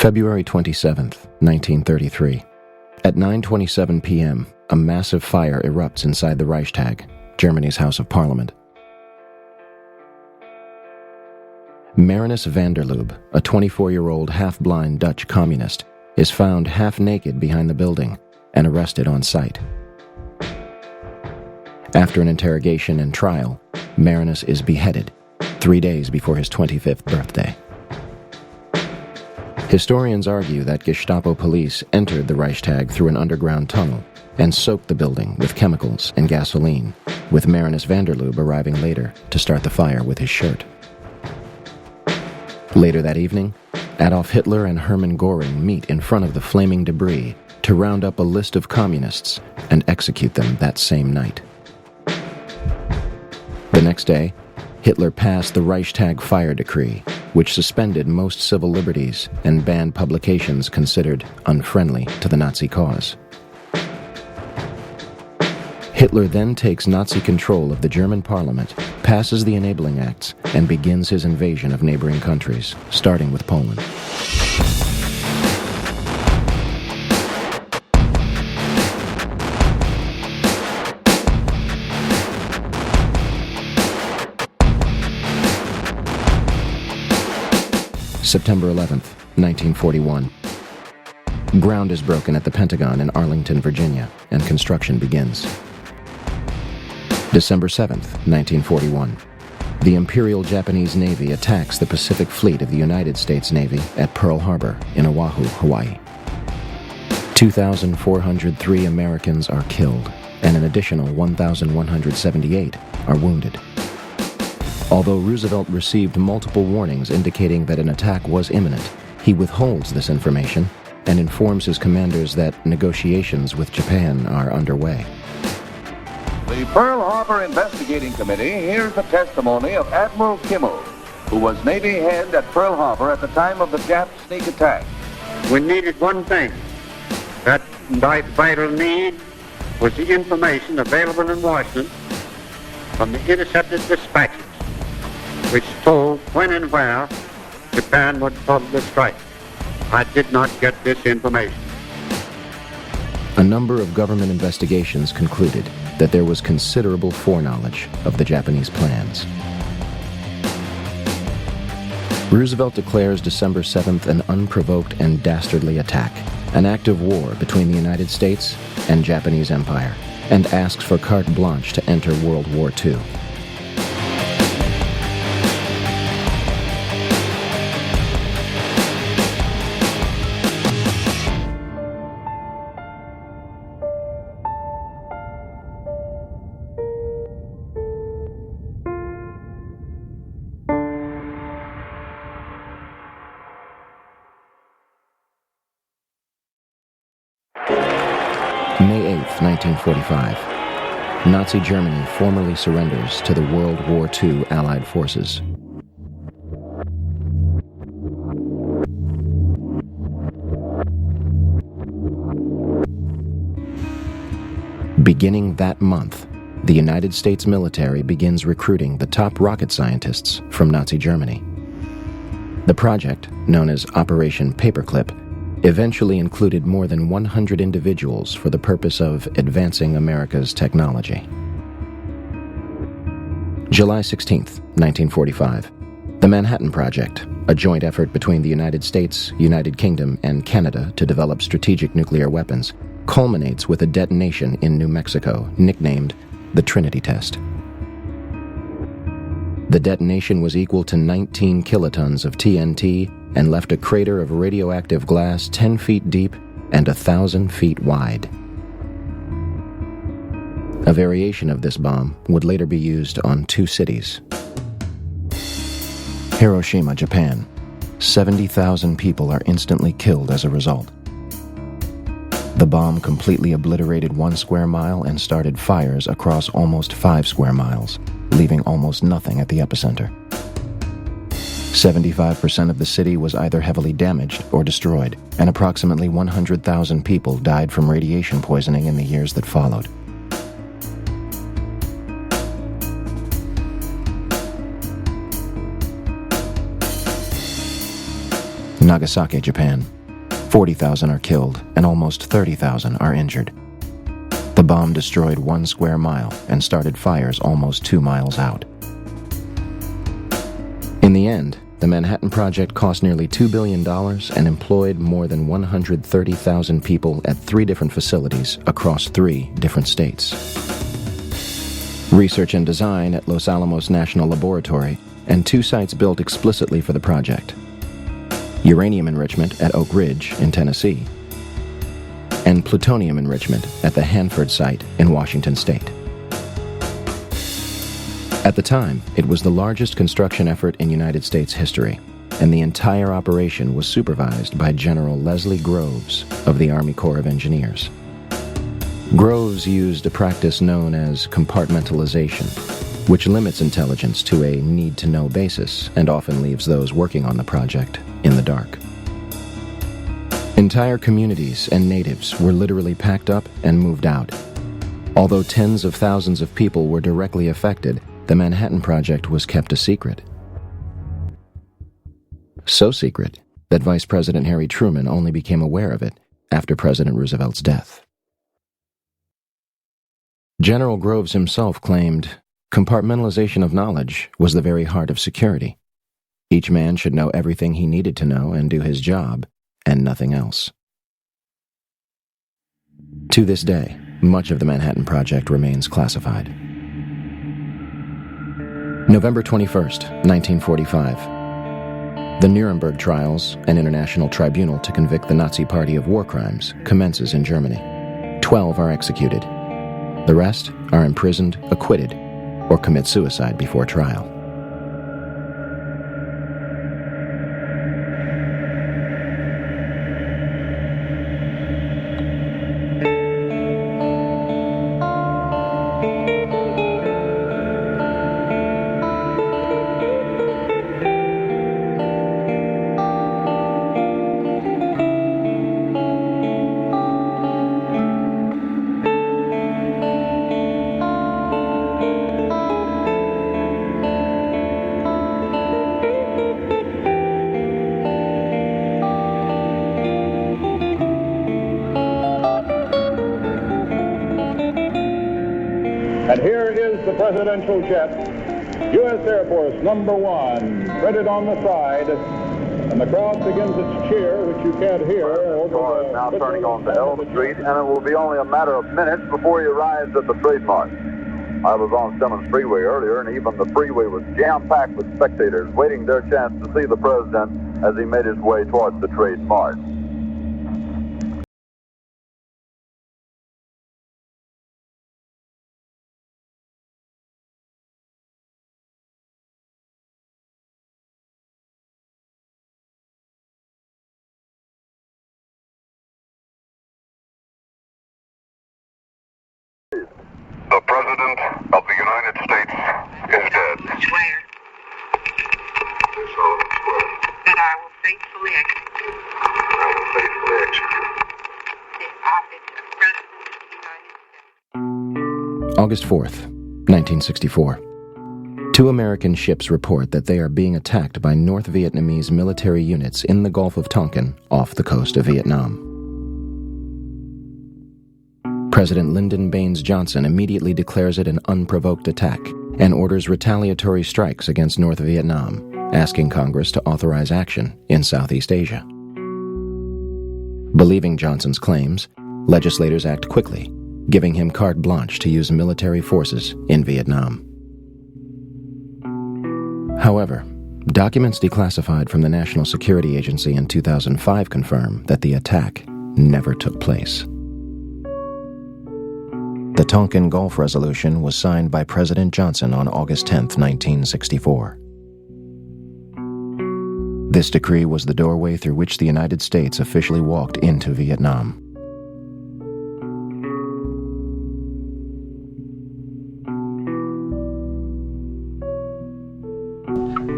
February 27th, 1933. At 9:27 p.m., a massive fire erupts inside the Reichstag, Germany's House of Parliament. Marinus van der Lubbe, a 24-year-old half-blind Dutch communist, is found half-naked behind the building and arrested on sight. After an interrogation and trial, Marinus is beheaded 3 days before his 25th birthday. Historians argue that Gestapo police entered the Reichstag through an underground tunnel and soaked the building with chemicals and gasoline, with Marinus van der Lubbe arriving later to start the fire with his shirt. Later that evening, Adolf Hitler and Hermann Göring meet in front of the flaming debris to round up a list of communists and execute them that same night. The next day, Hitler passed the Reichstag fire decree, which suspended most civil liberties and banned publications considered unfriendly to the Nazi cause. Hitler then takes Nazi control of the German parliament, passes the Enabling Acts, and begins his invasion of neighboring countries, starting with Poland. September 11th, 1941. Ground is broken at the Pentagon in Arlington, Virginia, and construction begins. December 7th, 1941. The Imperial Japanese Navy attacks the Pacific Fleet of the United States Navy at Pearl Harbor in Oahu, Hawaii. 2,403 Americans are killed, and an additional 1,178 are wounded. Although Roosevelt received multiple warnings indicating that an attack was imminent, he withholds this information and informs his commanders that negotiations with Japan are underway. The Pearl Harbor Investigating Committee hears the testimony of Admiral Kimmel, who was Navy head at Pearl Harbor at the time of the Jap sneak attack. We needed one thing. That vital need was the information available in Washington from the intercepted dispatches, which told when and where Japan would probably strike. I did not get this information. A number of government investigations concluded that there was considerable foreknowledge of the Japanese plans. Roosevelt declares December 7th an unprovoked and dastardly attack, an act of war between the United States and Japanese Empire, and asks for carte blanche to enter World War II. May 8th, 1945. Nazi Germany formally surrenders to the World War II Allied forces. Beginning that month, the United States military begins recruiting the top rocket scientists from Nazi Germany. The project, known as Operation Paperclip, eventually included more than 100 individuals for the purpose of advancing America's technology. July 16th, 1945. The Manhattan Project, a joint effort between the United States, United Kingdom, and Canada to develop strategic nuclear weapons, culminates with a detonation in New Mexico, nicknamed the Trinity Test. The detonation was equal to 19 kilotons of TNT and left a crater of radioactive glass 10 feet deep and 1,000 feet wide. A variation of this bomb would later be used on 2 cities. Hiroshima, Japan. 70,000 people are instantly killed as a result. The bomb completely obliterated 1 square mile and started fires across almost 5 square miles, leaving almost nothing at the epicenter. 75% of the city was either heavily damaged or destroyed, and approximately 100,000 people died from radiation poisoning in the years that followed. Nagasaki, Japan. 40,000 are killed and almost 30,000 are injured. The bomb destroyed 1 square mile and started fires almost 2 miles out. In the end, the Manhattan Project cost nearly $2 billion and employed more than 130,000 people at 3 different facilities across 3 different states. Research and design at Los Alamos National Laboratory and 2 sites built explicitly for the project. Uranium enrichment at Oak Ridge in Tennessee, and plutonium enrichment at the Hanford site in Washington State. At the time, it was the largest construction effort in United States history, and the entire operation was supervised by General Leslie Groves of the Army Corps of Engineers. Groves used a practice known as compartmentalization, which limits intelligence to a need-to-know basis and often leaves those working on the project in the dark. Entire communities and natives were literally packed up and moved out. Although tens of thousands of people were directly affected, the Manhattan Project was kept a secret. So secret that Vice President Harry Truman only became aware of it after President Roosevelt's death. General Groves himself claimed, "Compartmentalization of knowledge was the very heart of security. Each man should know everything he needed to know and do his job, and nothing else." To this day, much of the Manhattan Project remains classified. November 21st, 1945. The Nuremberg trials, an international tribunal to convict the Nazi Party of war crimes, commences in Germany. 12 are executed. The rest are imprisoned, acquitted, or commit suicide before trial. And here is the presidential jet, U.S. Air Force number 1, printed on the side, and the crowd begins its cheer, which you can't hear. Car is now turning on to Elm Street, and it will be only a matter of minutes before he arrives at the trademark. I was on Simmons Freeway earlier, and even the freeway was jam-packed with spectators waiting their chance to see the president as he made his way towards the trademark. The President of the United States is dead. Swear I solemnly swear that I will faithfully execute I will faithfully execute the office of President of the United States. August 4th, 1964. 2 American ships report that they are being attacked by North Vietnamese military units in the Gulf of Tonkin off the coast of Vietnam. President Lyndon Baines Johnson immediately declares it an unprovoked attack and orders retaliatory strikes against North Vietnam, asking Congress to authorize action in Southeast Asia. Believing Johnson's claims, legislators act quickly, giving him carte blanche to use military forces in Vietnam. However, documents declassified from the National Security Agency in 2005 confirm that the attack never took place. The Tonkin Gulf Resolution was signed by President Johnson on August 10, 1964. This decree was the doorway through which the United States officially walked into Vietnam.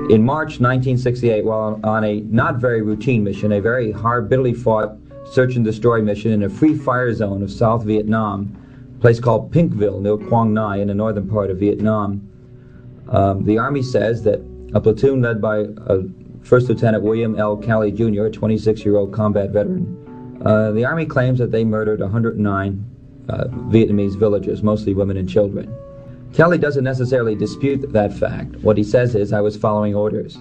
In March 1968, while on a not very routine mission, a very hard, bitterly fought search and destroy mission in a free fire zone of South Vietnam, a place called Pinkville near Quang Ngai in the northern part of Vietnam, the Army says that a platoon led by a First Lieutenant William L. Calley Jr., a 26-year-old combat veteran. The Army claims that they murdered 109 Vietnamese villagers, mostly women and children. Calley doesn't necessarily dispute that fact. What he says is, I was following orders.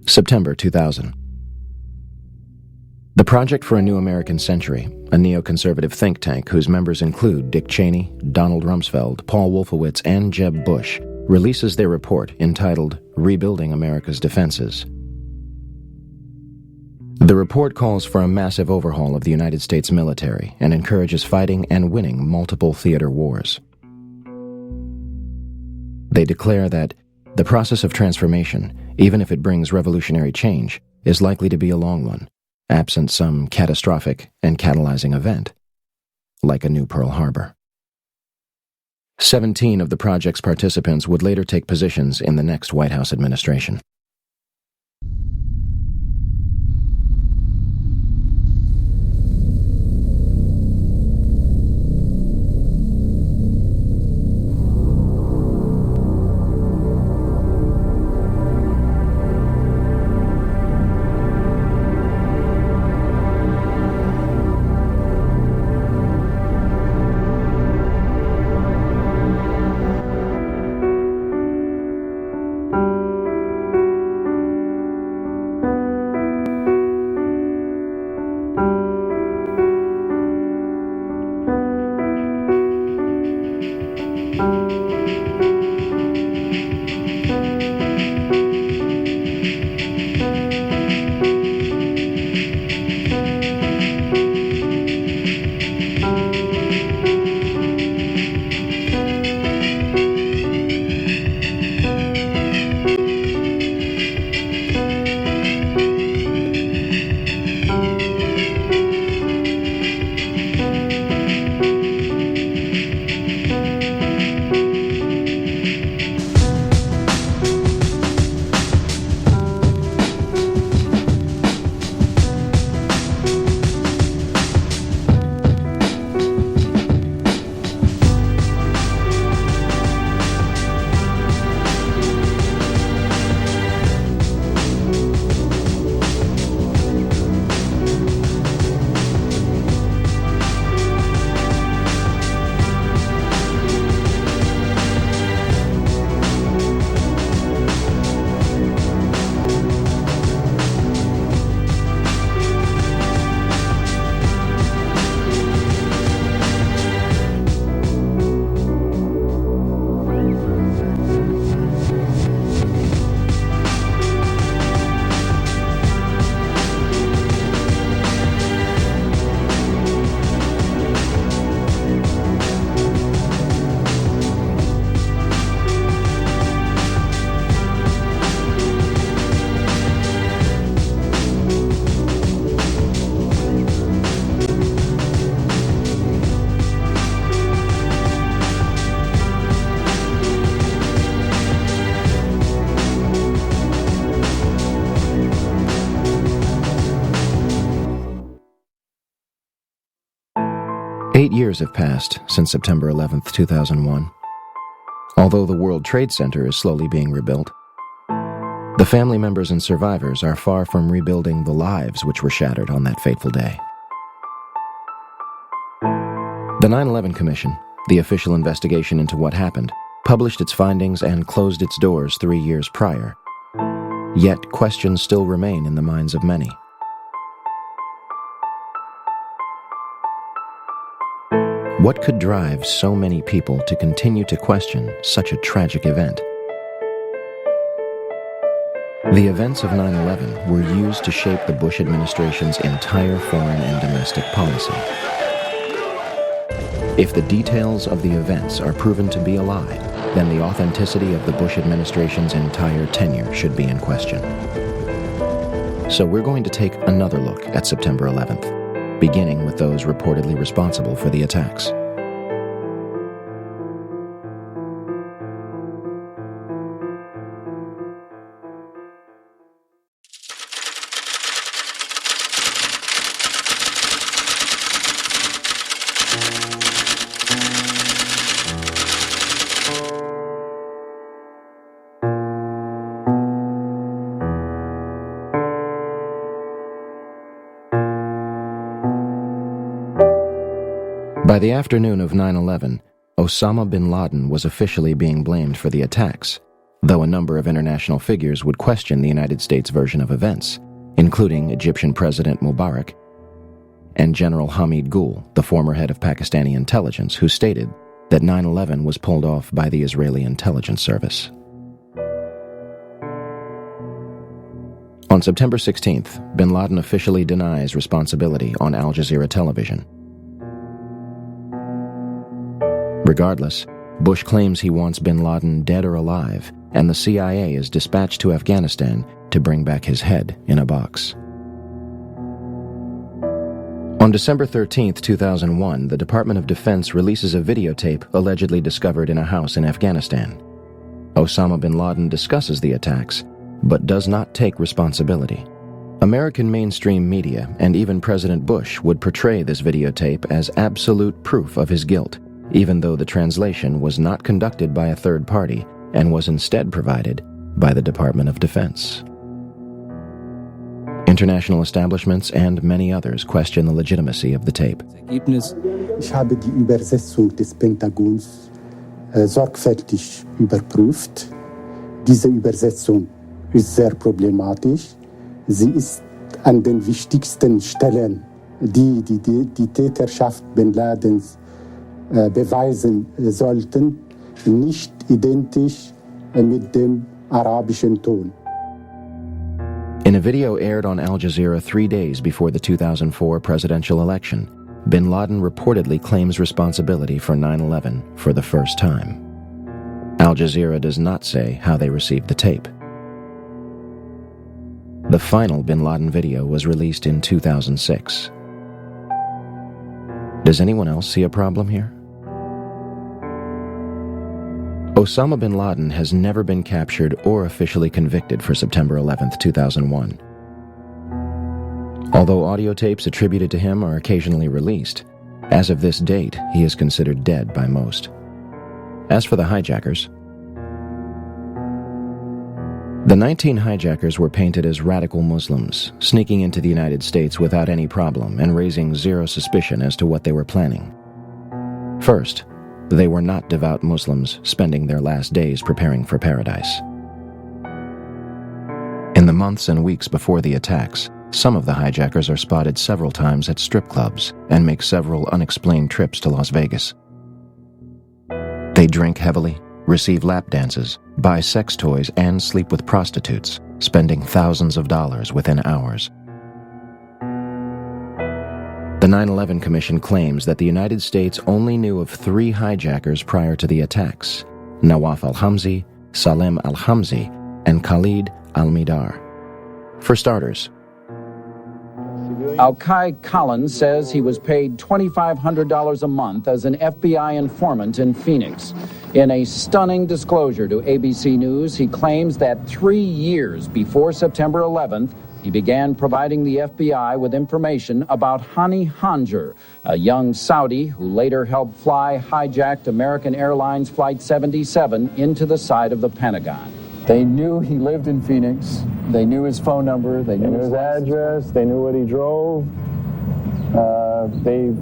September 2000. The Project for a New American Century, a neoconservative think tank whose members include Dick Cheney, Donald Rumsfeld, Paul Wolfowitz, and Jeb Bush, releases their report entitled Rebuilding America's Defenses. The report calls for a massive overhaul of the United States military and encourages fighting and winning multiple theater wars. They declare that the process of transformation, even if it brings revolutionary change, is likely to be a long one, absent some catastrophic and catalyzing event, like a new Pearl Harbor. 17 of the project's participants would later take positions in the next White House administration. Eight years have passed since September 11, 2001. Although the World Trade Center is slowly being rebuilt, the family members and survivors are far from rebuilding the lives which were shattered on that fateful day. The 9/11 Commission, the official investigation into what happened, published its findings and closed its doors 3 years prior. Yet questions still remain in the minds of many. What could drive so many people to continue to question such a tragic event? The events of 9/11 were used to shape the Bush administration's entire foreign and domestic policy. If the details of the events are proven to be a lie, then the authenticity of the Bush administration's entire tenure should be in question. So we're going to take another look at September 11th, beginning with those reportedly responsible for the attacks. By the afternoon of 9/11, Osama bin Laden was officially being blamed for the attacks, though a number of international figures would question the United States version of events, including Egyptian President Mubarak and General Hamid Gul, the former head of Pakistani intelligence, who stated that 9/11 was pulled off by the Israeli intelligence service. On September 16th, bin Laden officially denies responsibility on Al Jazeera television. Regardless, Bush claims he wants bin Laden dead or alive, and the CIA is dispatched to Afghanistan to bring back his head in a box. On December 13, 2001, the Department of Defense releases a videotape allegedly discovered in a house in Afghanistan. Osama bin Laden discusses the attacks, but does not take responsibility. American mainstream media and even President Bush would portray this videotape as absolute proof of his guilt, even though the translation was not conducted by a third party and was instead provided by the Department of Defense. International establishments and many others question the legitimacy of the tape. Ich habe die Übersetzung des Pentagons sorgfältig überprüft. Diese Übersetzung ist sehr problematisch. Sie ist an den wichtigsten Stellen, die Täterschaft bin Ladens beweisen sollten, nicht identisch mit dem arabischen Ton. In a video aired on Al Jazeera 3 days before the 2004 presidential election, bin Laden reportedly claims responsibility for 9/11 for the first time. Al Jazeera does not say how they received the tape. The final bin Laden video was released in 2006. Does anyone else see a problem here? Osama bin Laden has never been captured or officially convicted for September 11, 2001. Although audio tapes attributed to him are occasionally released, as of this date, he is considered dead by most. As for the hijackers, the 19 hijackers were painted as radical Muslims, sneaking into the United States without any problem and raising zero suspicion as to what they were planning. First, they were not devout Muslims spending their last days preparing for paradise. In the months and weeks before the attacks, some of the hijackers are spotted several times at strip clubs and make several unexplained trips to Las Vegas. They drink heavily, receive lap dances, buy sex toys, and sleep with prostitutes, spending thousands of dollars within hours. The 9/11 Commission claims that the United States only knew of 3 hijackers prior to the attacks: Nawaf al-Hamzi, Salem al-Hamzi, and Khalid al-Midar. For starters, Al-Kai Collins says he was paid $2,500 a month as an FBI informant in Phoenix. In a stunning disclosure to ABC News, he claims that 3 years before September 11th, he began providing the FBI with information about Hani Hanjar, a young Saudi who later helped fly hijacked American Airlines Flight 77 into the side of the Pentagon. They knew he lived in Phoenix. They knew his phone number. They knew his address. They knew what he drove. They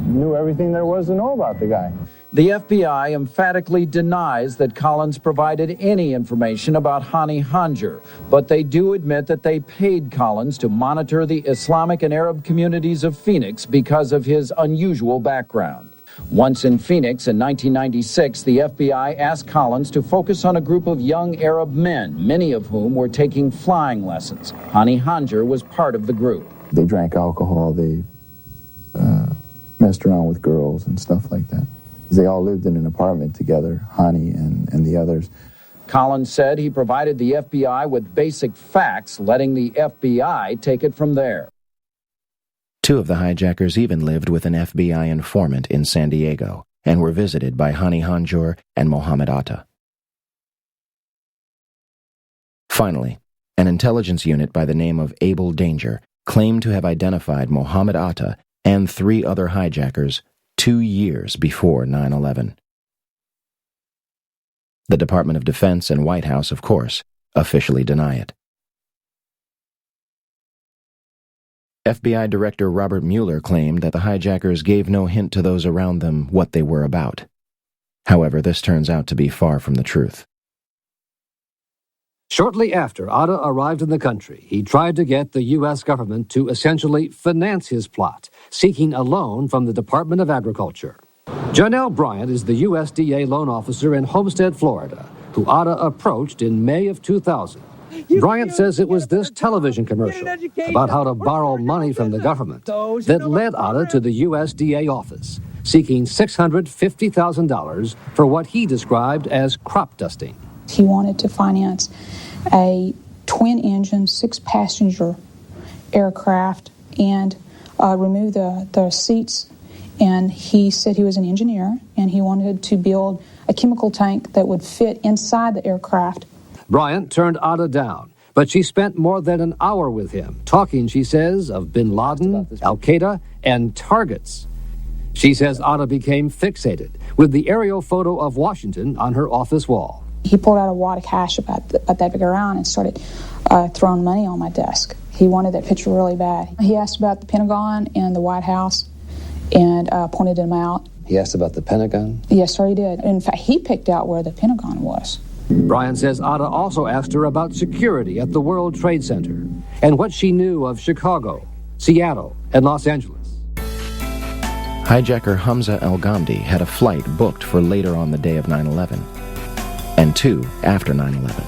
knew everything there was to know about the guy. The FBI emphatically denies that Collins provided any information about Hani Hanjar, but they do admit that they paid Collins to monitor the Islamic and Arab communities of Phoenix because of his unusual background. Once in Phoenix in 1996, the FBI asked Collins to focus on a group of young Arab men, many of whom were taking flying lessons. Hani Hanjar was part of the group. They drank alcohol. They messed around with girls and stuff like that. They all lived in an apartment together, Hani and the others. Collins said he provided the FBI with basic facts, letting the FBI take it from there. 2 of the hijackers even lived with an FBI informant in San Diego and were visited by Hani Hanjour and Mohammed Atta. Finally, an intelligence unit by the name of Able Danger claimed to have identified Mohammed Atta and 3 other hijackers 2 years before 9/11. The Department of Defense and White House, of course, officially deny it. FBI Director Robert Mueller claimed that the hijackers gave no hint to those around them what they were about. However, this turns out to be far from the truth. Shortly after Atta arrived in the country, he tried to get the U.S. government to essentially finance his plot, seeking a loan from the Department of Agriculture. Janelle Bryant is the USDA loan officer in Homestead, Florida, who Atta approached in May of 2000. Bryant says it was this television commercial about how to borrow money from the government that led Atta to the USDA office, seeking $650,000 for what he described as crop dusting. He wanted to finance a twin-engine, 6-passenger aircraft and remove the seats. And he said he was an engineer, and he wanted to build a chemical tank that would fit inside the aircraft. Bryant turned Atta down, but she spent more than an hour with him, talking, she says, of bin Laden, Al-Qaeda, and targets. She says Atta became fixated with the aerial photo of Washington on her office wall. He pulled out a wad of cash about that big around and started throwing money on my desk. He wanted that picture really bad. He asked about the Pentagon and the White House and pointed them out. He asked about the Pentagon? Yes, sir, he did. In fact, he picked out where the Pentagon was. Bryant says Atta also asked her about security at the World Trade Center and what she knew of Chicago, Seattle, and Los Angeles. Hijacker Hamza El-Ghamdi had a flight booked for later on the day of 9/11, and 2 after 9/11,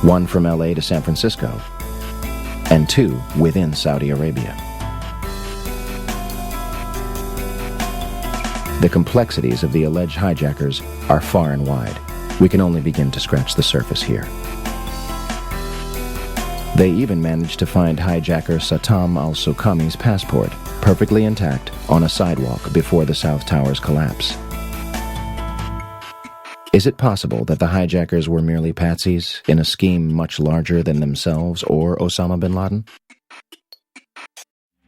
1 from LA to San Francisco, and 2 within Saudi Arabia. The complexities of the alleged hijackers are far and wide. We can only begin to scratch the surface here. They even managed to find hijacker Satam al-Sukami's passport, perfectly intact, on a sidewalk before the South Tower's collapse. Is it possible that the hijackers were merely patsies in a scheme much larger than themselves or Osama bin Laden?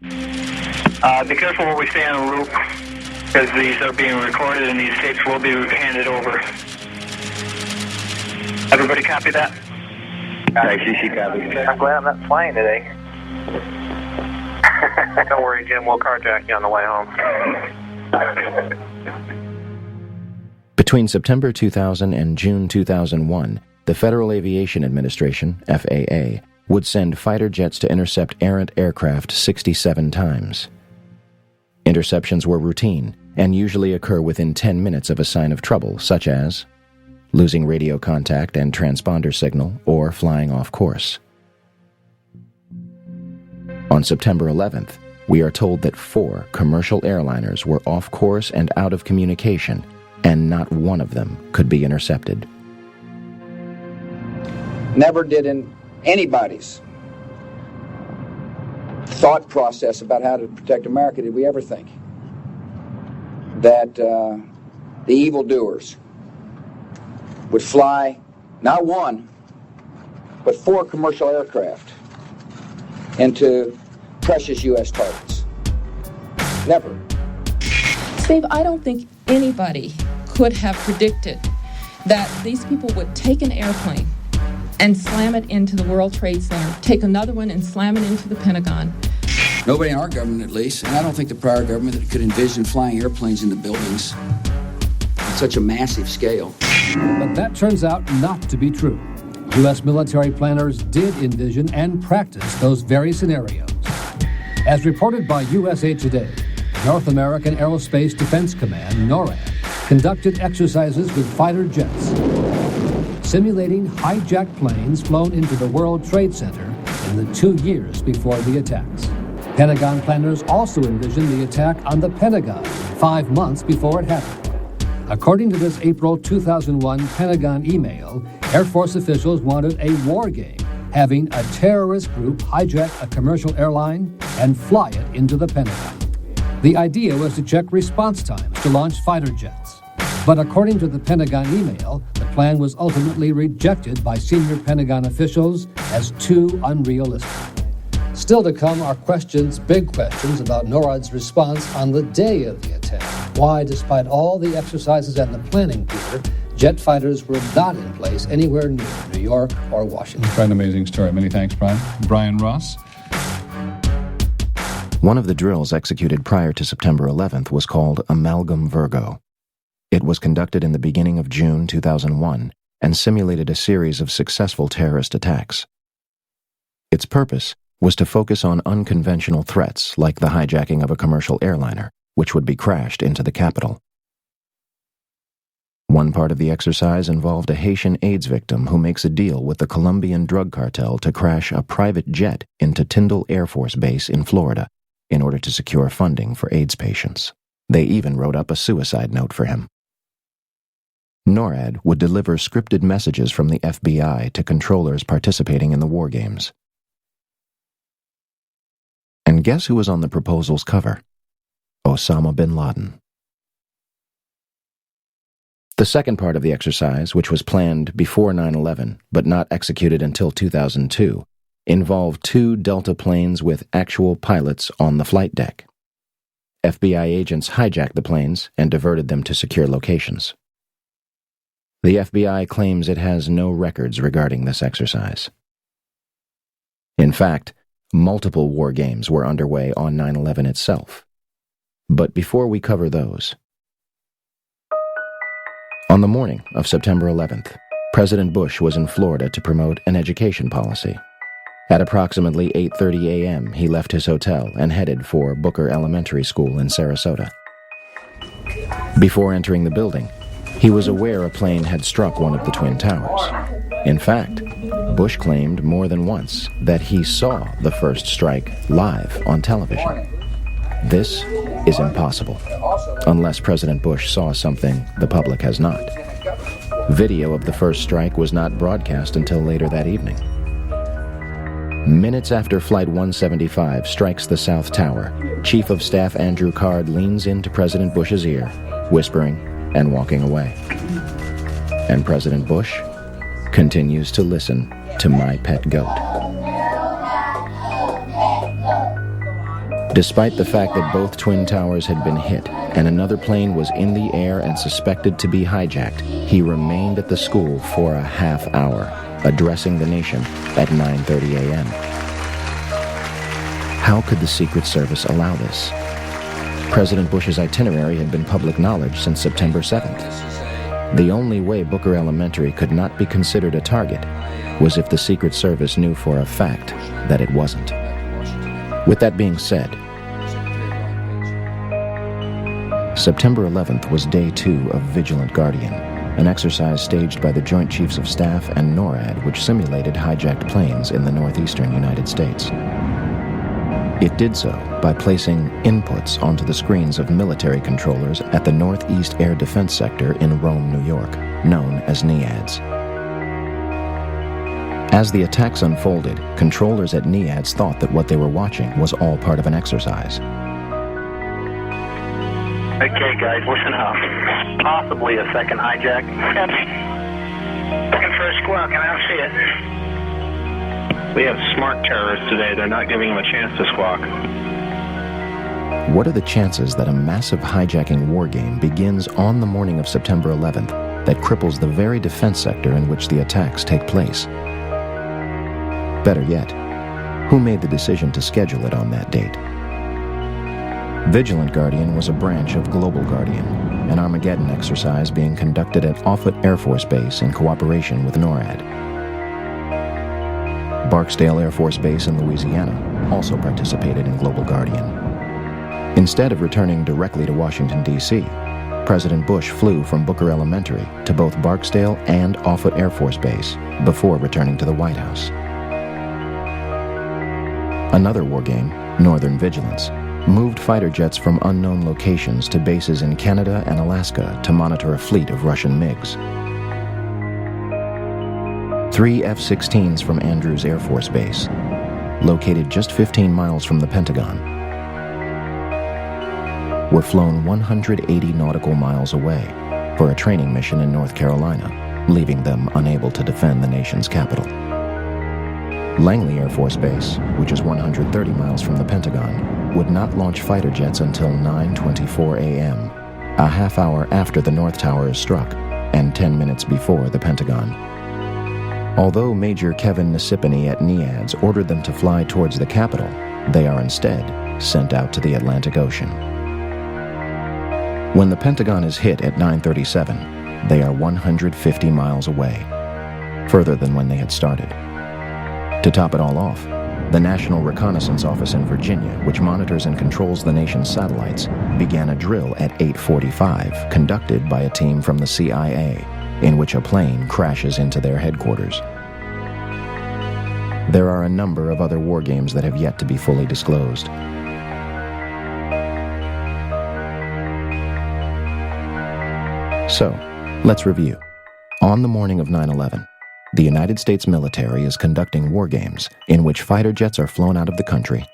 Be careful what we say on a loop, because these are being recorded and these tapes will be handed over. Everybody copy that? CC copy. I'm glad I'm not flying today. Don't worry, Jim. We'll carjack you on the way home. Between September 2000 and June 2001, the Federal Aviation Administration, FAA, would send fighter jets to intercept errant aircraft 67 times. Interceptions were routine and usually occur within 10 minutes of a sign of trouble, such as losing radio contact and transponder signal or flying off course. On September 11th, we are told that 4 commercial airliners were off course and out of communication, and not one of them could be intercepted. Never did in anybody's thought process about how to protect America did we ever think that the evildoers would fly not 1, but 4 commercial aircraft into precious U.S. targets. Never. Steve, I don't think anybody could have predicted that these people would take an airplane and slam it into the World Trade Center, take another one and slam it into the Pentagon. Nobody in our government, at least, and I don't think the prior government could envision flying airplanes into buildings on such a massive scale. But that turns out not to be true. U.S. military planners did envision and practice those very scenarios. As reported by USA Today, North American Aerospace Defense Command, NORAD, conducted exercises with fighter jets, simulating hijacked planes flown into the World Trade Center in the 2 years before the attacks. Pentagon planners also envisioned the attack on the Pentagon 5 months before it happened. According to this April 2001 Pentagon email, Air Force officials wanted a war game, having a terrorist group hijack a commercial airline and fly it into the Pentagon. The idea was to check response times to launch fighter jets. But according to the Pentagon email, the plan was ultimately rejected by senior Pentagon officials as too unrealistic. Still to come are big questions about NORAD's response on the day of the attack. Why, despite all the exercises and the planning, Peter, jet fighters were not in place anywhere near New York or Washington. Quite an amazing story. Many thanks, Brian. Brian Ross. One of the drills executed prior to September 11th was called Amalgam Virgo. It was conducted in the beginning of June 2001 and simulated a series of successful terrorist attacks. Its purpose was to focus on unconventional threats like the hijacking of a commercial airliner, which would be crashed into the capital. One part of the exercise involved a Haitian AIDS victim who makes a deal with the Colombian drug cartel to crash a private jet into Tyndall Air Force Base in Florida in order to secure funding for AIDS patients. They even wrote up a suicide note for him. NORAD would deliver scripted messages from the FBI to controllers participating in the war games. And guess who was on the proposal's cover? Osama bin Laden. The second part of the exercise, which was planned before 9/11 but not executed until 2002, involved 2 Delta planes with actual pilots on the flight deck. FBI agents hijacked the planes and diverted them to secure locations. The FBI claims it has no records regarding this exercise. In fact, multiple war games were underway on 9/11 itself. But before we cover those, on the morning of September 11th, President Bush was in Florida to promote an education policy. At approximately 8:30 a.m., he left his hotel and headed for Booker Elementary School in Sarasota. Before entering the building, he was aware a plane had struck one of the Twin Towers. In fact, Bush claimed more than once that he saw the first strike live on television. This is impossible, unless President Bush saw something the public has not. Video of the first strike was not broadcast until later that evening. Minutes after Flight 175 strikes the South Tower, Chief of Staff Andrew Card leans into President Bush's ear, whispering and walking away. And President Bush continues to listen to My Pet Goat. Despite the fact that both Twin Towers had been hit and another plane was in the air and suspected to be hijacked, he remained at the school for a half hour, addressing the nation at 9:30 a.m. How could the Secret Service allow this? President Bush's itinerary had been public knowledge since September 7th. The only way Booker Elementary could not be considered a target was if the Secret Service knew for a fact that it wasn't. With that being said, September 11th was day 2 of Vigilant Guardian, an exercise staged by the Joint Chiefs of Staff and NORAD which simulated hijacked planes in the northeastern United States. It did so by placing inputs onto the screens of military controllers at the Northeast Air Defense Sector in Rome, New York, known as NEADS. As the attacks unfolded, controllers at NEADS thought that what they were watching was all part of an exercise. Okay, guys, listen up. Possibly a second hijack. Yep. Looking for a squawk, and I don't see it. We have smart terrorists today. They're not giving them a chance to squawk. What are the chances that a massive hijacking war game begins on the morning of September 11th that cripples the very defense sector in which the attacks take place? Better yet, who made the decision to schedule it on that date? Vigilant Guardian was a branch of Global Guardian, an Armageddon exercise being conducted at Offutt Air Force Base in cooperation with NORAD. Barksdale Air Force Base in Louisiana also participated in Global Guardian. Instead of returning directly to Washington, D.C., President Bush flew from Booker Elementary to both Barksdale and Offutt Air Force Base before returning to the White House. Another war game Northern Vigilance, moved fighter jets from unknown locations to bases in Canada and Alaska to monitor a fleet of Russian MiGs. 3 F-16s from Andrews Air Force Base, located just 15 miles from the Pentagon, were flown 180 nautical miles away for a training mission in North Carolina, leaving them unable to defend the nation's capital. Langley Air Force Base, which is 130 miles from the Pentagon, would not launch fighter jets until 9:24 a.m., a half hour after the North Tower is struck and 10 minutes before the Pentagon. Although Major Kevin Nisipany at NEADS ordered them to fly towards the capital, they are instead sent out to the Atlantic Ocean. When the Pentagon is hit at 9:37, they are 150 miles away, further than when they had started. To top it all off, the National Reconnaissance Office in Virginia, which monitors and controls the nation's satellites, began a drill at 8:45, conducted by a team from the CIA, in which a plane crashes into their headquarters. There are a number of other war games that have yet to be fully disclosed. So, let's review. On the morning of 9/11, the United States military is conducting war games in which fighter jets are flown out of the country,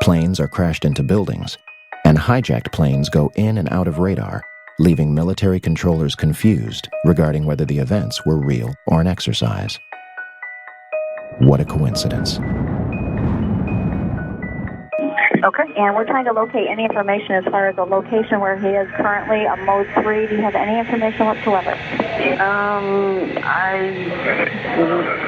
planes are crashed into buildings, and hijacked planes go in and out of radar, leaving military controllers confused regarding whether the events were real or an exercise. What a coincidence. Okay, and we're trying to locate any information as far as the location where he is currently, a Mode 3. Do you have any information whatsoever? I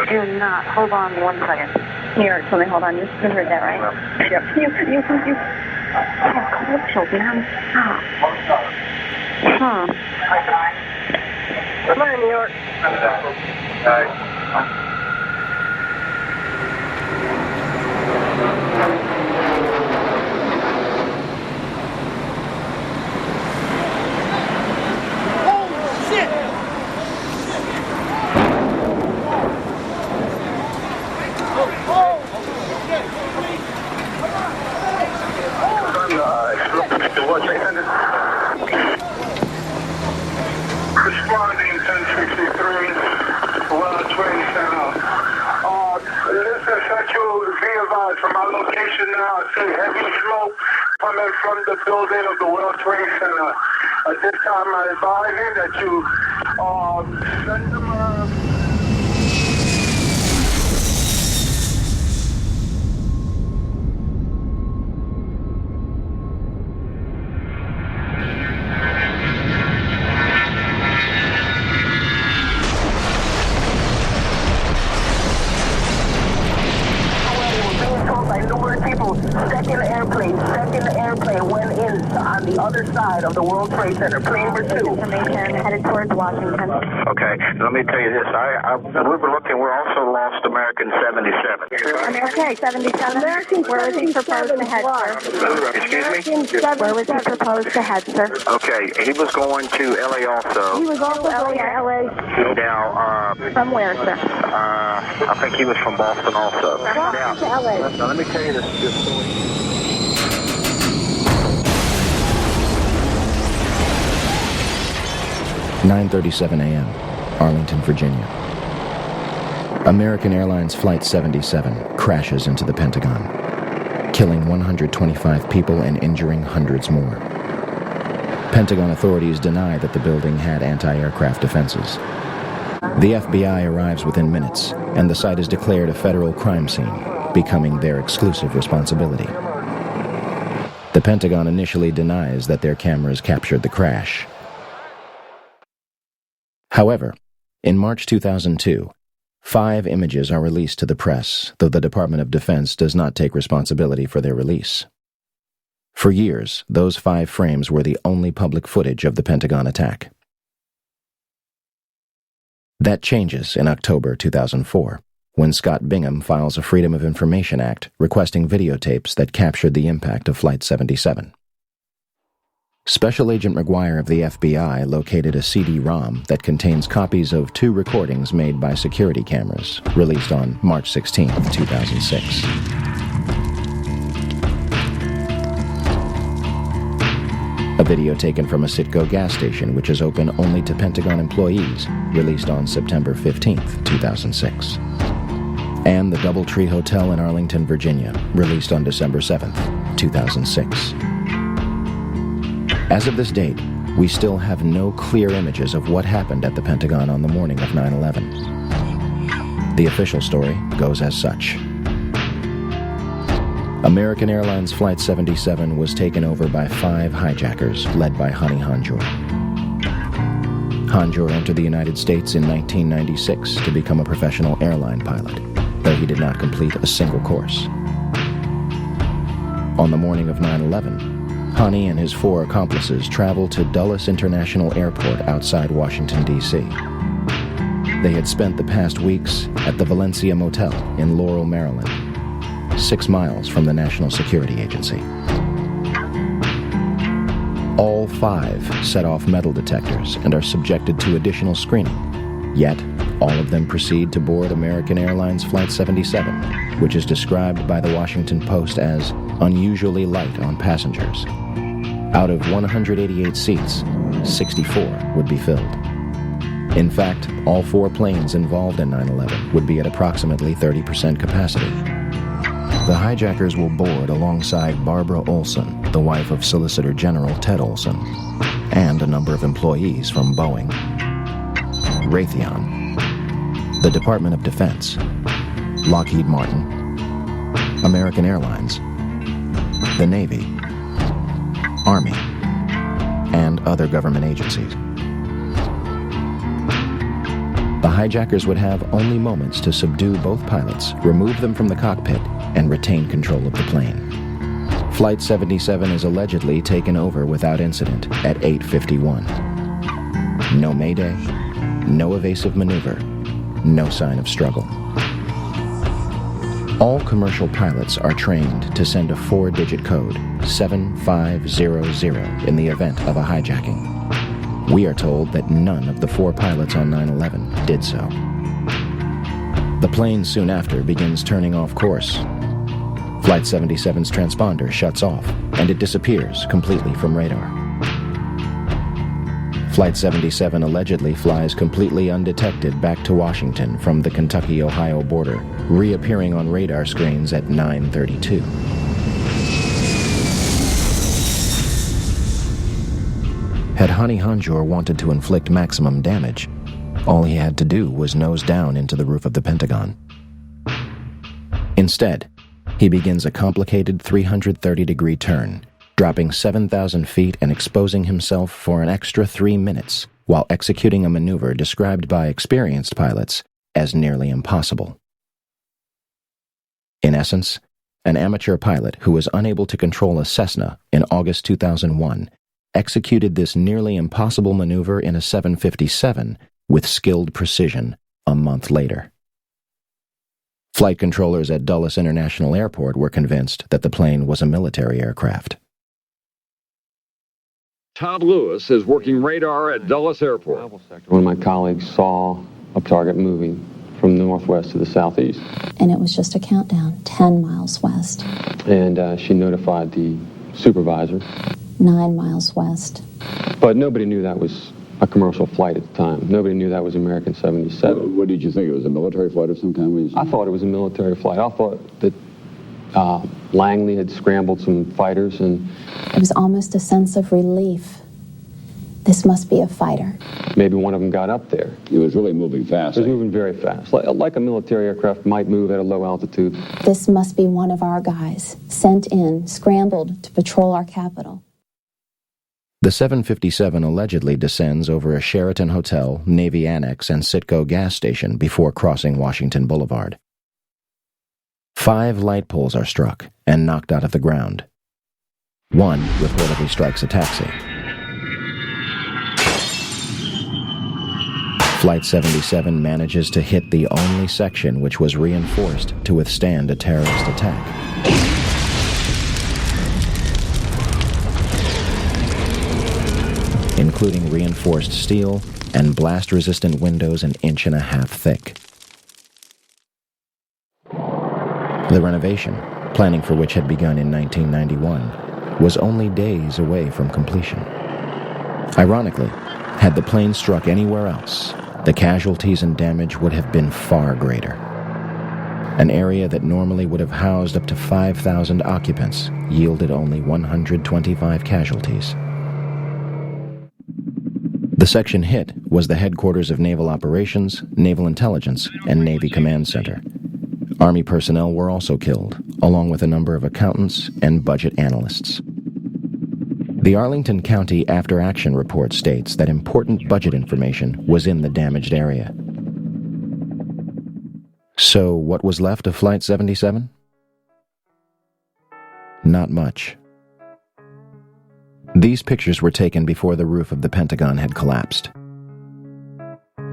do not. Hold on one second. Here, something, hold on. You heard that, right? Yep. You have cold children. Come on, New York. Responding 1063, World Trade Center. Listen, Central, be advised from my location now, I see heavy smoke coming from the building of the World Trade Center. At this time, I advise you that you send them a... 2 in the airplane went in on the other side of the World Trade Center. Plane number 2. Information headed towards Washington. Okay, let me tell you this. We were looking, we also lost American 77. Okay, 77. Where was he proposed to head, sir? Excuse me? Where was he proposed to head, sir? Okay, he was going to LA also. He was also going to LA. Now, from where, sir? I think he was from Boston also. Now, to LA. Now let me tell you this story. 9:37 a.m., Arlington, Virginia. American Airlines Flight 77 crashes into the Pentagon, killing 125 people and injuring hundreds more. Pentagon authorities deny that the building had anti-aircraft defenses. The FBI arrives within minutes, and the site is declared a federal crime scene, becoming their exclusive responsibility. The Pentagon initially denies that their cameras captured the crash. However, in March 2002, 5 images are released to the press, though the Department of Defense does not take responsibility for their release. For years, those 5 frames were the only public footage of the Pentagon attack. That changes in October 2004, when Scott Bingham files a Freedom of Information Act requesting videotapes that captured the impact of Flight 77. Special Agent McGuire of the FBI located a CD-ROM that contains copies of 2 recordings made by security cameras, released on March 16, 2006. video taken from a Citgo gas station, which is open only to Pentagon employees, released on September 15, 2006. And the Doubletree Hotel in Arlington, Virginia, released on December 7, 2006. As of this date, we still have no clear images of what happened at the Pentagon on the morning of 9/11. The official story goes as such. American Airlines Flight 77 was taken over by 5 hijackers led by Hani Hanjour. Hanjour entered the United States in 1996 to become a professional airline pilot, though he did not complete a single course. On the morning of 9/11, Hani and his 4 accomplices traveled to Dulles International Airport outside Washington, D.C. They had spent the past weeks at the Valencia Motel in Laurel, Maryland, 6 miles from the National Security Agency. All 5 set off metal detectors and are subjected to additional screening. Yet, all of them proceed to board American Airlines Flight 77, which is described by the Washington Post as unusually light on passengers. Out of 188 seats, 64 would be filled. In fact, all 4 planes involved in 9/11 would be at approximately 30% capacity. The hijackers will board alongside Barbara Olson, the wife of Solicitor General Ted Olson, and a number of employees from Boeing, Raytheon, the Department of Defense, Lockheed Martin, American Airlines, the Navy, Army, and other government agencies. The hijackers would have only moments to subdue both pilots, remove them from the cockpit, and retain control of the plane. Flight 77 is allegedly taken over without incident at 8:51. No mayday, no evasive maneuver, no sign of struggle. All commercial pilots are trained to send a 4-digit code, 7500, in the event of a hijacking. We are told that none of the 4 pilots on 9/11 did so. The plane soon after begins turning off course. Flight 77's transponder shuts off, and it disappears completely from radar. Flight 77 allegedly flies completely undetected back to Washington from the Kentucky-Ohio border, reappearing on radar screens at 9:32. Had Hani Hanjour wanted to inflict maximum damage, all he had to do was nose down into the roof of the Pentagon. Instead, he begins a complicated 330-degree turn, dropping 7,000 feet and exposing himself for an extra 3 minutes while executing a maneuver described by experienced pilots as nearly impossible. In essence, an amateur pilot who was unable to control a Cessna in August 2001 executed this nearly impossible maneuver in a 757 with skilled precision a month later. Flight controllers at Dulles International Airport were convinced that the plane was a military aircraft. Todd Lewis is working radar at Dulles Airport. One of my colleagues saw a target moving from the northwest to the southeast. And it was just a countdown, 10 miles west. And she notified the supervisor. 9 miles west. But nobody knew that was a commercial flight at the time. Nobody knew that was American 77. What did you think? It was a military flight of some kind? I thought it was a military flight. I thought that Langley had scrambled some fighters, and it was almost a sense of relief. This must be a fighter. Maybe one of them got up there. It was really moving fast. It was moving very fast, like a military aircraft might move at a low altitude. This must be one of our guys, sent in, scrambled to patrol our capital. The 757 allegedly descends over a Sheraton Hotel, Navy Annex, and Citgo gas station before crossing Washington Boulevard. 5 light poles are struck and knocked out of the ground. One reportedly strikes a taxi. Flight 77 manages to hit the only section which was reinforced to withstand a terrorist attack. Including reinforced steel and blast-resistant windows 1.5 inches thick. The renovation, planning for which had begun in 1991, was only days away from completion. Ironically, had the plane struck anywhere else, the casualties and damage would have been far greater. An area that normally would have housed up to 5,000 occupants yielded only 125 casualties. The section hit was the headquarters of Naval Operations, Naval Intelligence, and Navy Command Center. Army personnel were also killed, along with a number of accountants and budget analysts. The Arlington County After Action Report states that important budget information was in the damaged area. So what was left of Flight 77? Not much. These pictures were taken before the roof of the Pentagon had collapsed.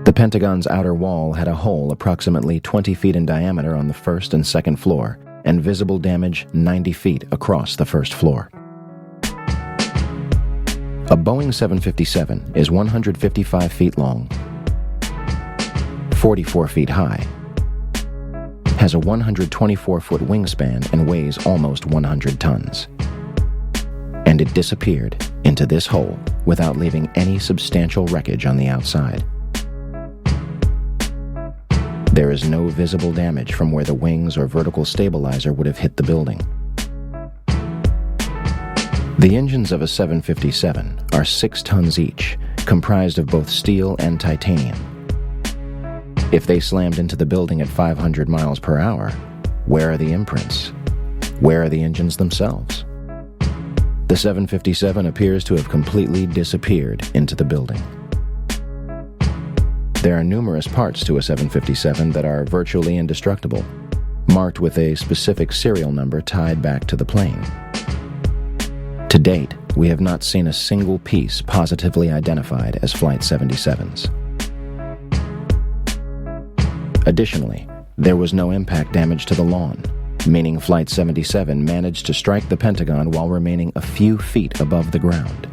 The Pentagon's outer wall had a hole approximately 20 feet in diameter on the first and second floor, and visible damage 90 feet across the first floor. A Boeing 757 is 155 feet long, 44 feet high, has a 124-foot wingspan and weighs almost 100 tons. And it disappeared into this hole without leaving any substantial wreckage on the outside. There is no visible damage from where the wings or vertical stabilizer would have hit the building. The engines of a 757 are 6 tons each, comprised of both steel and titanium. If they slammed into the building at 500 miles per hour, where are the imprints? Where are the engines themselves? The 757 appears to have completely disappeared into the building. There are numerous parts to a 757 that are virtually indestructible, marked with a specific serial number tied back to the plane. To date, we have not seen a single piece positively identified as Flight 77's. Additionally, there was no impact damage to the lawn, meaning Flight 77 managed to strike the Pentagon while remaining a few feet above the ground.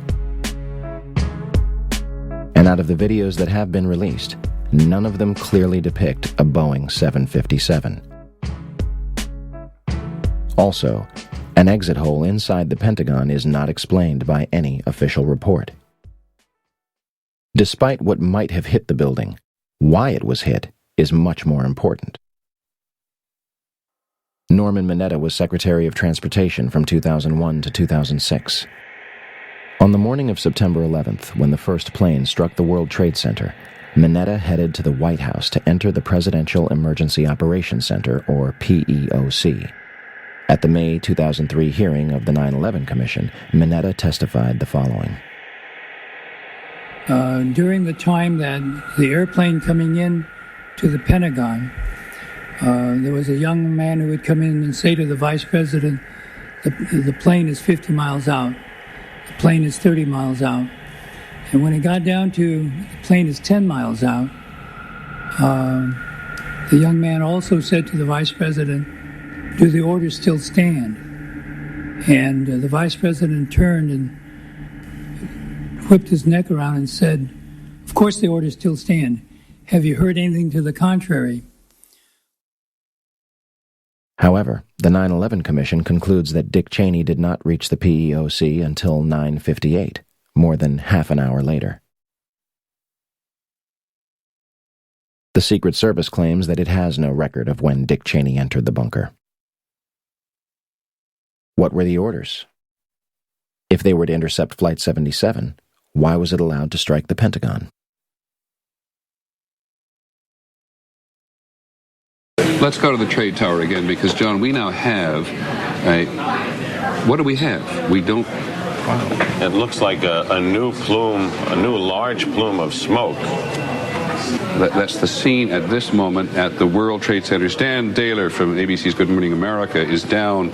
And out of the videos that have been released, none of them clearly depict a Boeing 757. Also, an exit hole inside the Pentagon is not explained by any official report. Despite what might have hit the building, why it was hit is much more important. Norman Mineta was Secretary of Transportation from 2001 to 2006. On the morning of September 11th, when the first plane struck the World Trade Center, Mineta headed to the White House to enter the Presidential Emergency Operations Center, or PEOC. At the May 2003 hearing of the 9/11 Commission, Mineta testified the following. During the time that the airplane coming in to the Pentagon, there was a young man who would come in and say to the Vice President, the plane is 50 miles out. The plane is 30 miles out. And when it got down to the plane is 10 miles out, the young man also said to the Vice President, do the orders still stand? And the Vice President turned and whipped his neck around and said, of course the orders still stand. Have you heard anything to the contrary? However, the 9/11 Commission concludes that Dick Cheney did not reach the PEOC until 9:58, more than half an hour later. The Secret Service claims that it has no record of when Dick Cheney entered the bunker. What were the orders? If they were to intercept Flight 77, why was it allowed to strike the Pentagon? Let's go to the trade tower again, because, John, we now have what do we have? We don't... Wow. It looks like a new plume, a new large plume of smoke. That's the scene at this moment at the World Trade Center. Dan Daler from ABC's Good Morning America is down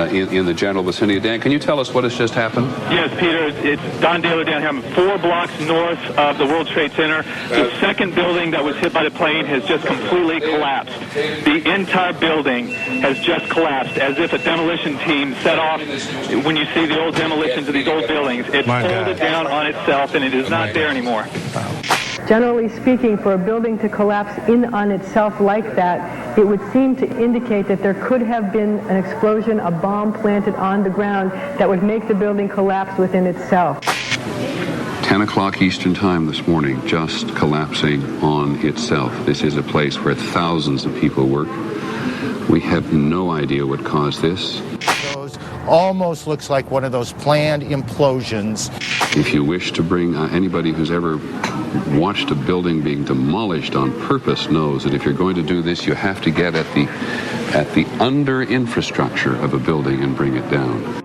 in the general vicinity. Dan, can you tell us what has just happened? Yes, Peter, it's Don Daler down here. I'm 4 blocks north of the World Trade Center. The second building that was hit by the plane has just completely collapsed. The entire building has just collapsed, as if a demolition team set off. When you see the old demolitions of these old buildings, it folded down on itself, and it is not there anymore. Wow. Generally speaking, for a building to collapse in on itself like that, it would seem to indicate that there could have been an explosion, a bomb planted on the ground that would make the building collapse within itself. 10 o'clock Eastern Time this morning, just collapsing on itself. This is a place where thousands of people work. We have no idea what caused this. Almost looks like one of those planned implosions. If you wish to bring anybody who's ever watched a building being demolished on purpose knows that if you're going to do this, you have to get at the under infrastructure of a building and bring it down.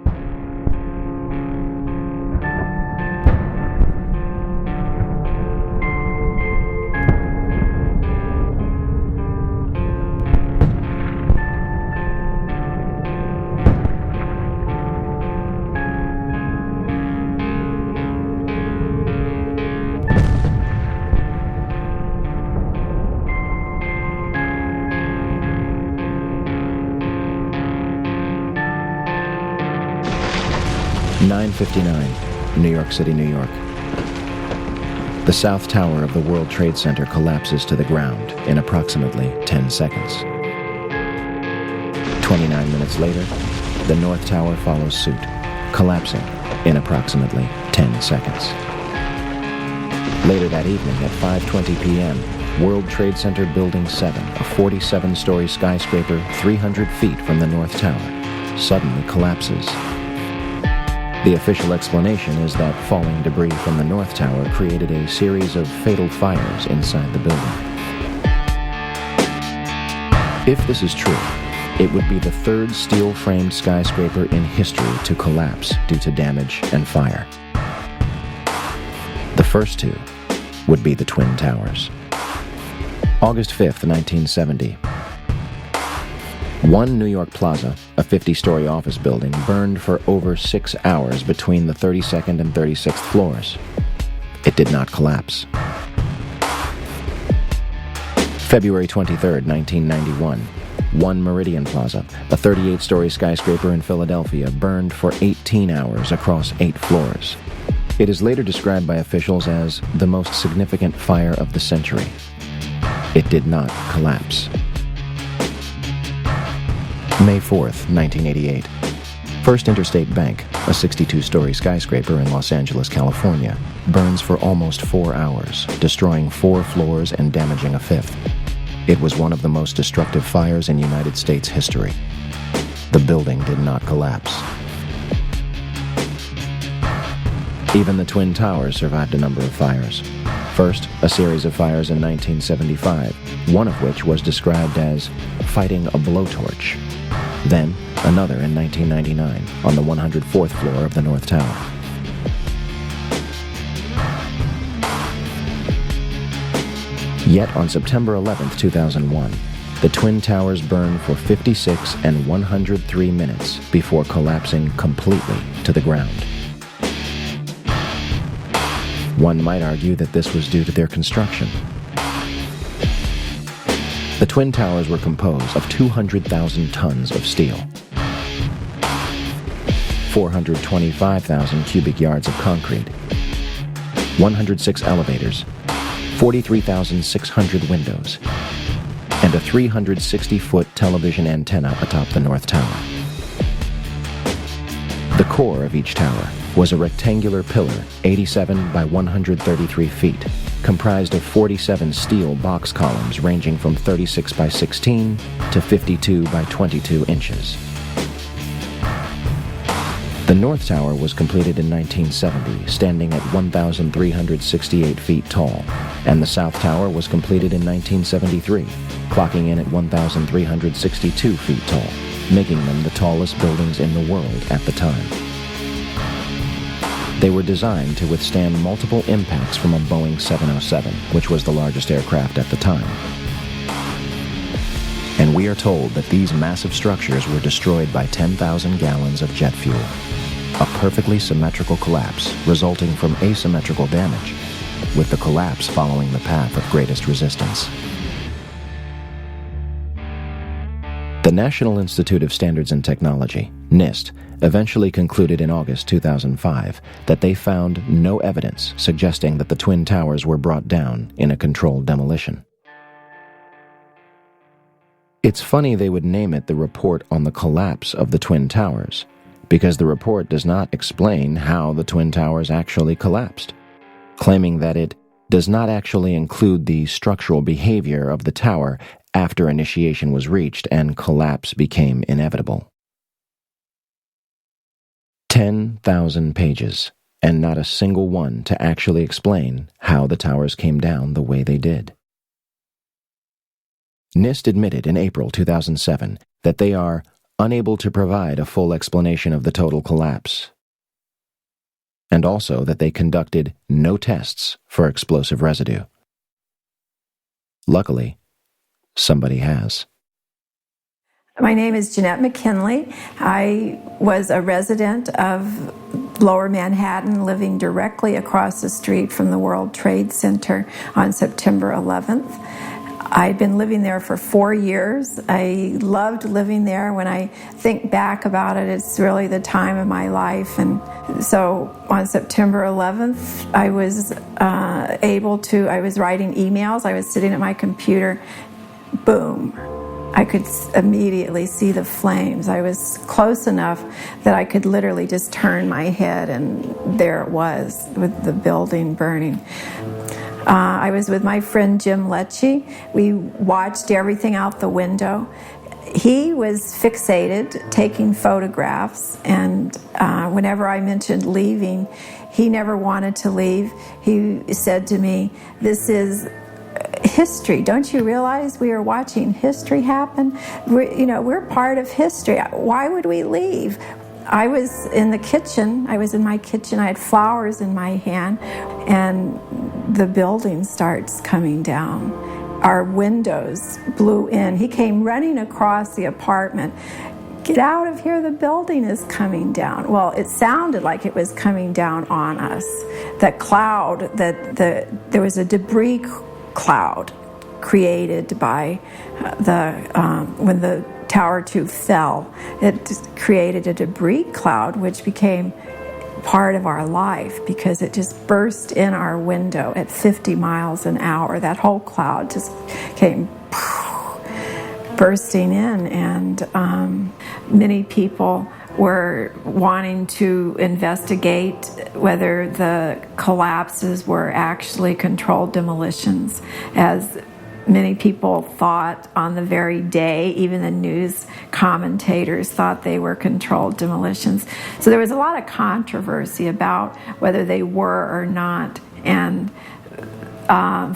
New York City, New York. The South Tower of the World Trade Center collapses to the ground in approximately 10 seconds. 29 minutes later, the North Tower follows suit, collapsing in approximately 10 seconds. Later that evening at 5:20 p.m., World Trade Center Building 7, a 47-story skyscraper 300 feet from the North Tower, suddenly collapses. The official explanation is that falling debris from the North Tower created a series of fatal fires inside the building. If this is true, it would be the third steel-framed skyscraper in history to collapse due to damage and fire. The first two would be the Twin Towers. August 5th, 1970. One New York Plaza, a 50-story office building, burned for over 6 hours between the 32nd and 36th floors. It did not collapse. February 23rd, 1991. One Meridian Plaza, a 38-story skyscraper in Philadelphia, burned for 18 hours across 8 floors. It is later described by officials as the most significant fire of the century. It did not collapse. May 4th, 1988. First Interstate Bank, a 62-story skyscraper in Los Angeles, California, burns for almost 4 hours, destroying 4 floors and damaging a 5th. It was one of the most destructive fires in United States history. The building did not collapse. Even the Twin Towers survived a number of fires. First, a series of fires in 1975, one of which was described as fighting a blowtorch. Then, another in 1999 on the 104th floor of the North Tower. Yet on September 11, 2001, the Twin Towers burned for 56 and 103 minutes before collapsing completely to the ground. One might argue that this was due to their construction. The Twin Towers were composed of 200,000 tons of steel, 425,000 cubic yards of concrete, 106 elevators, 43,600 windows, and a 360-foot television antenna atop the North Tower. The core of each tower was a rectangular pillar 87 by 133 feet, comprised of 47 steel box columns ranging from 36 by 16 to 52 by 22 inches. The North Tower was completed in 1970, standing at 1,368 feet tall, and the South Tower was completed in 1973, clocking in at 1,362 feet tall, making them the tallest buildings in the world at the time. They were designed to withstand multiple impacts from a Boeing 707, which was the largest aircraft at the time. And we are told that these massive structures were destroyed by 10,000 gallons of jet fuel. A perfectly symmetrical collapse resulting from asymmetrical damage, with the collapse following the path of greatest resistance. The National Institute of Standards and Technology, NIST, eventually concluded in August 2005 that they found no evidence suggesting that the Twin Towers were brought down in a controlled demolition. It's funny they would name it the Report on the Collapse of the Twin Towers, because the report does not explain how the Twin Towers actually collapsed. claiming that it does not actually include the structural behavior of the tower after initiation was reached and collapse became inevitable. 10,000 pages, and not a single one to actually explain how the towers came down the way they did. NIST admitted in April 2007 that they are unable to provide a full explanation of the total collapse, and also that they conducted no tests for explosive residue. Luckily, somebody has. My name is Jeanette McKinley. I was a resident of Lower Manhattan, living directly across the street from the World Trade Center on September 11th. I'd been living there for 4 years. I loved living there. When I think back about it, it's really the time of my life. And so on September 11th, I was I was writing emails. I was sitting at my computer. Boom. I could immediately see the flames. I was close enough that I could literally just turn my head, and there it was with the building burning. I was with my friend Jim Lecce. We watched everything out the window. He was fixated, taking photographs, and whenever I mentioned leaving, he never wanted to leave. He said to me, "This is history. Don't you realize we are watching history happen? We're part of history. Why would we leave?" I was in the kitchen. I was in my kitchen. I had flowers in my hand, and the building starts coming down. Our windows blew in. He came running across the apartment. "Get out of here, the building is coming down." Well, it sounded like it was coming down on us. That cloud, there was a debris cloud created by when the Tower 2 fell. It created a debris cloud which became part of our life because it just burst in our window at 50 miles an hour. That whole cloud just came bursting in, and many people were wanting to investigate whether the collapses were actually controlled demolitions, as many people thought on the very day. Even the news commentators thought they were controlled demolitions. So there was a lot of controversy about whether they were or not. And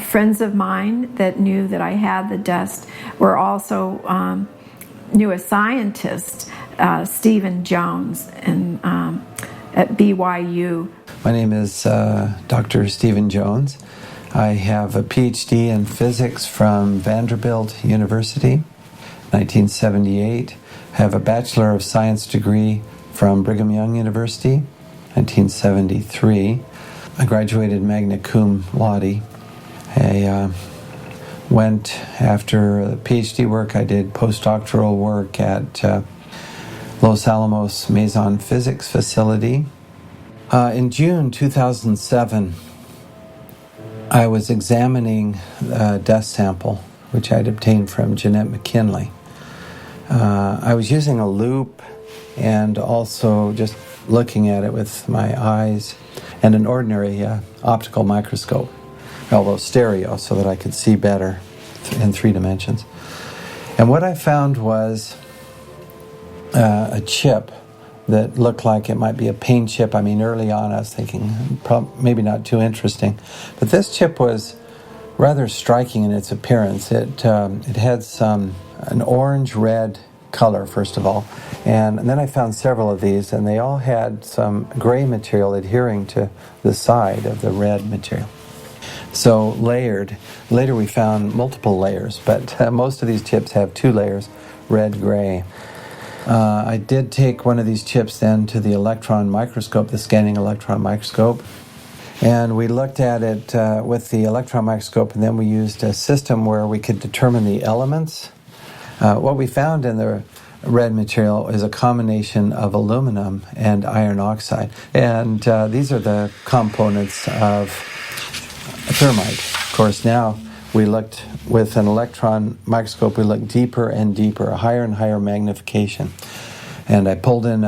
friends of mine that knew that I had the dust were also knew a scientist, Stephen Jones, at BYU. My name is Dr. Stephen Jones. I have a PhD in physics from Vanderbilt University, 1978. I have a Bachelor of Science degree from Brigham Young University, 1973. I graduated magna cum laude. I went after the PhD work. I did postdoctoral work at Los Alamos Maison Physics Facility. In June 2007, I was examining a dust sample which I'd obtained from Jeanette McKinley. I was using a loupe and also just looking at it with my eyes and an ordinary optical microscope, although stereo, so that I could see better in 3 dimensions. And what I found was a chip that looked like it might be a paint chip. I mean, early on I was thinking maybe not too interesting. But this chip was rather striking in its appearance. It had an orange-red color, first of all. And then I found several of these, and they all had some gray material adhering to the side of the red material. So layered. Later we found multiple layers, but most of these chips have 2 layers, red-gray. I did take one of these chips then to the electron microscope, the scanning electron microscope, and we looked at it with the electron microscope, and then we used a system where we could determine the elements. What we found in the red material is a combination of aluminum and iron oxide, and these are the components of thermite. Of course, now we looked with an electron microscope, we looked deeper and deeper, a higher and higher magnification. And I pulled in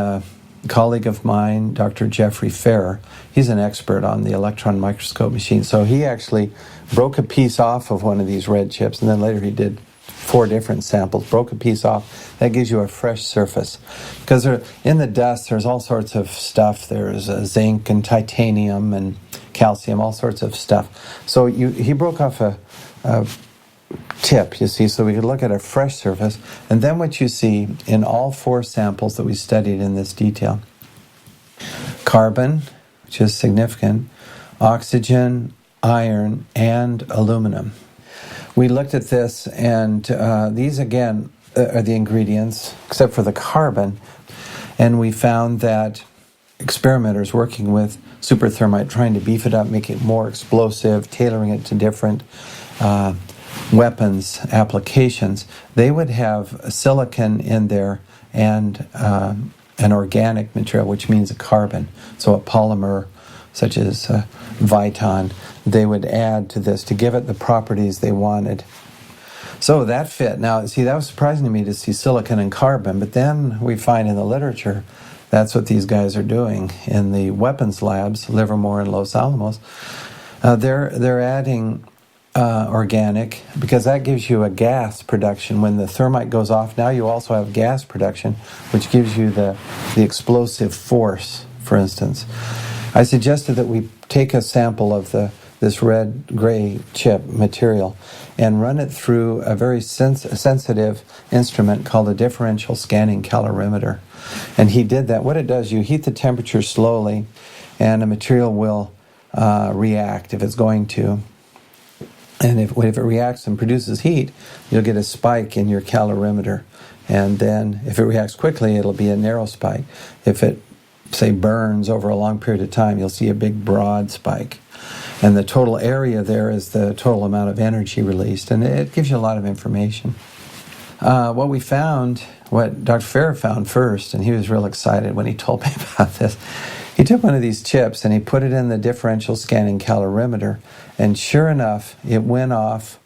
colleague of mine, Dr. Jeffrey Ferrer, he's an expert on the electron microscope machine. So he actually broke a piece off of one of these red chips, and then later he did 4 different samples, broke a piece off. That gives you a fresh surface. Because in the dust, there's all sorts of stuff. There's zinc and titanium and calcium, all sorts of stuff. So he broke off a tip, you see, so we could look at a fresh surface. And then what you see in all 4 samples that we studied in this detail: carbon, which is significant, oxygen, iron, and aluminum. We looked at this, and these, again, are the ingredients, except for the carbon. And we found that experimenters working with superthermite, trying to beef it up, make it more explosive, tailoring it to different weapons applications, they would have silicon in there and an organic material, which means a carbon. So a polymer such as Viton, they would add to this to give it the properties they wanted. So that fit. Now, see, that was surprising to me to see silicon and carbon, but then we find in the literature that's what these guys are doing in the weapons labs, Livermore and Los Alamos. They're adding organic, because that gives you a gas production. When the thermite goes off, now you also have gas production, which gives you the explosive force, for instance. I suggested that we take a sample of this red-gray chip material and run it through a very sensitive instrument called a differential scanning calorimeter. And he did that. What it does, you heat the temperature slowly, and the material will react if it's going to. And if it reacts and produces heat, you'll get a spike in your calorimeter. And then if it reacts quickly, it'll be a narrow spike. If it, say, burns over a long period of time, you'll see a big broad spike. And the total area there is the total amount of energy released. And it gives you a lot of information. What we found, what Dr. Ferrer found first, and he was real excited when he told me about this, he took one of these chips and he put it in the differential scanning calorimeter, and sure enough, it went off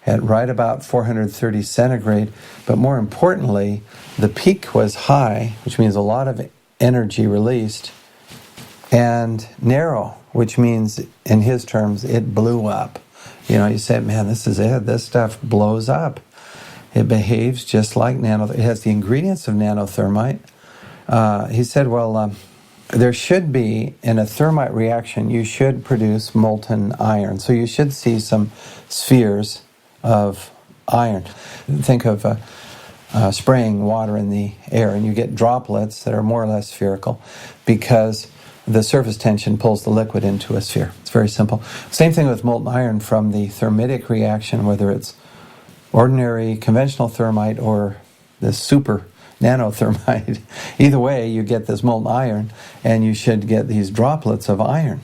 at right about 430 centigrade, but more importantly, the peak was high, which means a lot of energy released, and narrow, which means, in his terms, it blew up. You know, you say, man, this is it. This stuff blows up. It behaves just like it has the ingredients of nanothermite. He said, well, there should be, in a thermite reaction, you should produce molten iron. So you should see some spheres of iron. Think of spraying water in the air, and you get droplets that are more or less spherical because the surface tension pulls the liquid into a sphere. It's very simple. Same thing with molten iron from the thermitic reaction, whether it's ordinary conventional thermite or the super nanothermite. Either way, you get this molten iron, and you should get these droplets of iron.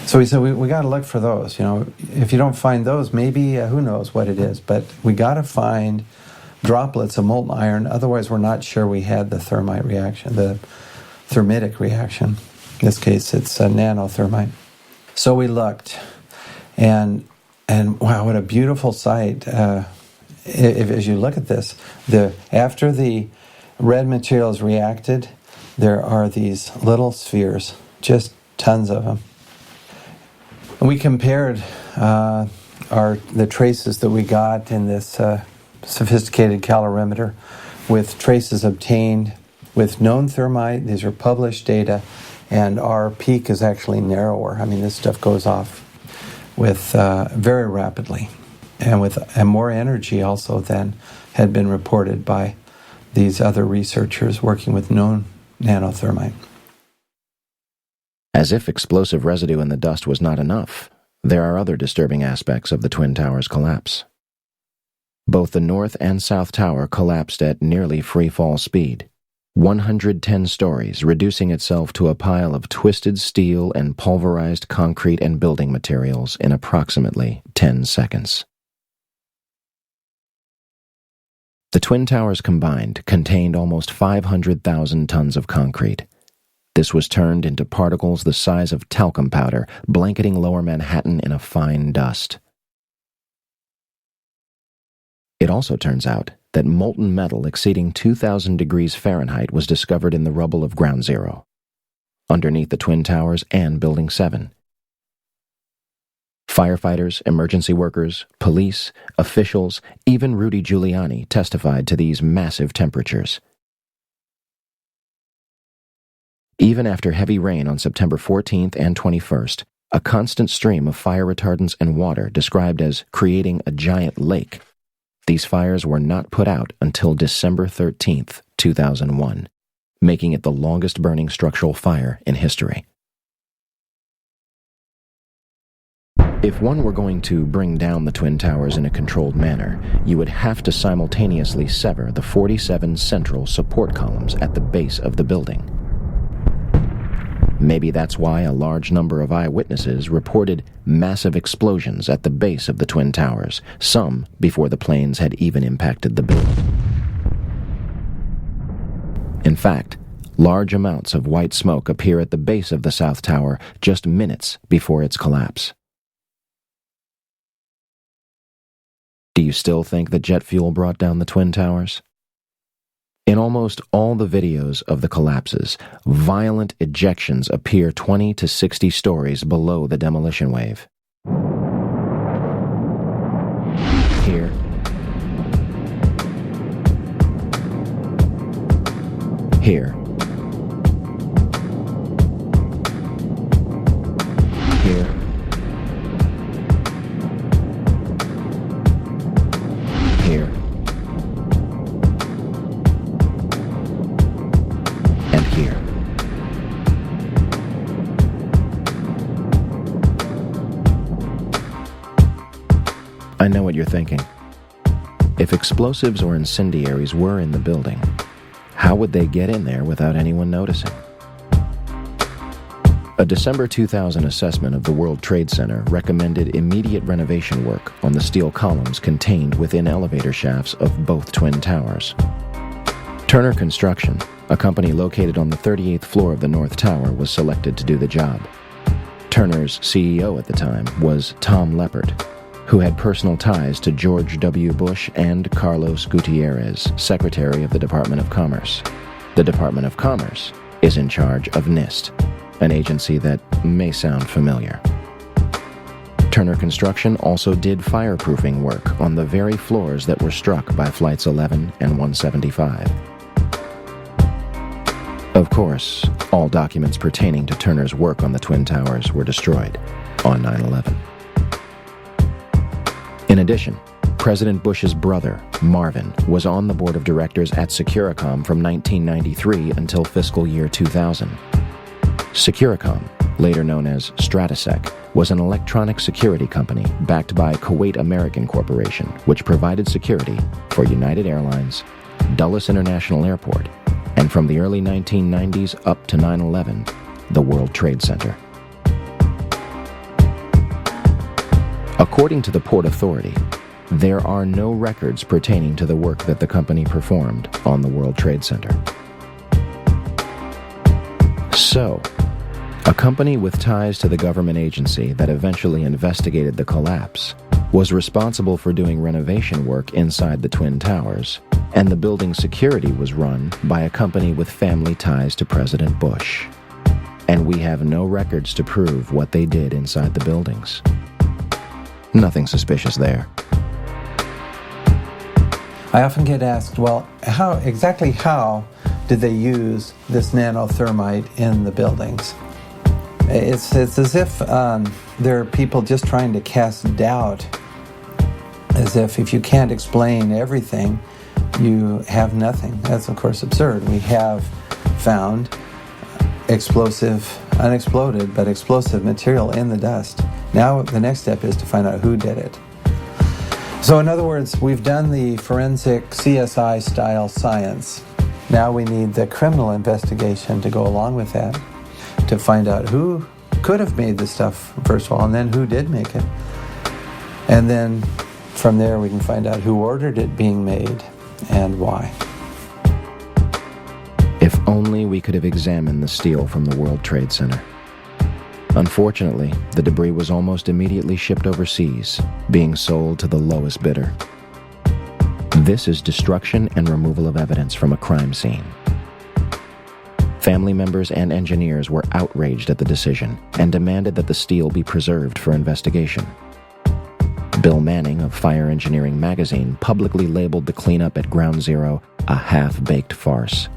So we said we got to look for those. You know, if you don't find those, maybe who knows what it is. But we got to find droplets of molten iron. Otherwise, we're not sure we had the thermite reaction, the thermitic reaction. In this case, it's a nanothermite. So we looked, and wow, what a beautiful sight! As you look at this, after the red material is reacted, there are these little spheres, just tons of them. And we compared the traces that we got in this sophisticated calorimeter with traces obtained with known thermite. These are published data, and our peak is actually narrower. I mean, this stuff goes off with very rapidly, and more energy also than had been reported by these other researchers working with known nanothermite. As if explosive residue in the dust was not enough, there are other disturbing aspects of the Twin Towers' collapse. Both the North and South Tower collapsed at nearly free-fall speed, 110 stories, reducing itself to a pile of twisted steel and pulverized concrete and building materials in approximately 10 seconds. The Twin Towers combined contained almost 500,000 tons of concrete. This was turned into particles the size of talcum powder, blanketing lower Manhattan in a fine dust. It also turns out that molten metal exceeding 2,000 degrees Fahrenheit was discovered in the rubble of Ground Zero, underneath the Twin Towers and Building 7. Firefighters, emergency workers, police, officials, even Rudy Giuliani testified to these massive temperatures. Even after heavy rain on September 14th and 21st, a constant stream of fire retardants and water described as creating a giant lake, these fires were not put out until December 13th, 2001, making it the longest burning structural fire in history. If one were going to bring down the Twin Towers in a controlled manner, you would have to simultaneously sever the 47 central support columns at the base of the building. Maybe that's why a large number of eyewitnesses reported massive explosions at the base of the Twin Towers, some before the planes had even impacted the building. In fact, large amounts of white smoke appear at the base of the South Tower just minutes before its collapse. Do you still think that jet fuel brought down the Twin Towers? In almost all the videos of the collapses, violent ejections appear 20 to 60 stories below the demolition wave. Here, here, here, here, and here. I know what you're thinking. If explosives or incendiaries were in the building, how would they get in there without anyone noticing? A December 2000 assessment of the World Trade Center recommended immediate renovation work on the steel columns contained within elevator shafts of both Twin Towers. Turner Construction, a company located on the 38th floor of the North Tower, was selected to do the job. Turner's CEO at the time was Tom Leppert, who had personal ties to George W. Bush and Carlos Gutierrez, Secretary of the Department of Commerce. The Department of Commerce is in charge of NIST, an agency that may sound familiar. Turner Construction also did fireproofing work on the very floors that were struck by Flights 11 and 175. Of course, all documents pertaining to Turner's work on the Twin Towers were destroyed on 9/11. In addition, President Bush's brother, Marvin, was on the board of directors at Securicom from 1993 until fiscal year 2000. Securicom, later known as Stratesec, was an electronic security company backed by Kuwait American Corporation, which provided security for United Airlines, Dulles International Airport, and from the early 1990s up to 9/11, the World Trade Center. According to the Port Authority, there are no records pertaining to the work that the company performed on the World Trade Center. So, a company with ties to the government agency that eventually investigated the collapse was responsible for doing renovation work inside the Twin Towers, and the building's security was run by a company with family ties to President Bush. And we have no records to prove what they did inside the buildings. Nothing suspicious there. I often get asked, well, how did they use this nanothermite in the buildings? It's as if there are people just trying to cast doubt, as if you can't explain everything, you have nothing. That's, of course, absurd. We have found unexploded, but explosive material in the dust. Now the next step is to find out who did it. So in other words, we've done the forensic CSI-style science. Now we need the criminal investigation to go along with that, to find out who could have made this stuff, first of all, and then who did make it. And then from there we can find out who ordered it being made and why. If only we could have examined the steel from the World Trade Center. Unfortunately, the debris was almost immediately shipped overseas, being sold to the lowest bidder. This is destruction and removal of evidence from a crime scene. Family members and engineers were outraged at the decision and demanded that the steel be preserved for investigation. Bill Manning of Fire Engineering magazine publicly labeled the cleanup at Ground Zero a half-baked farce.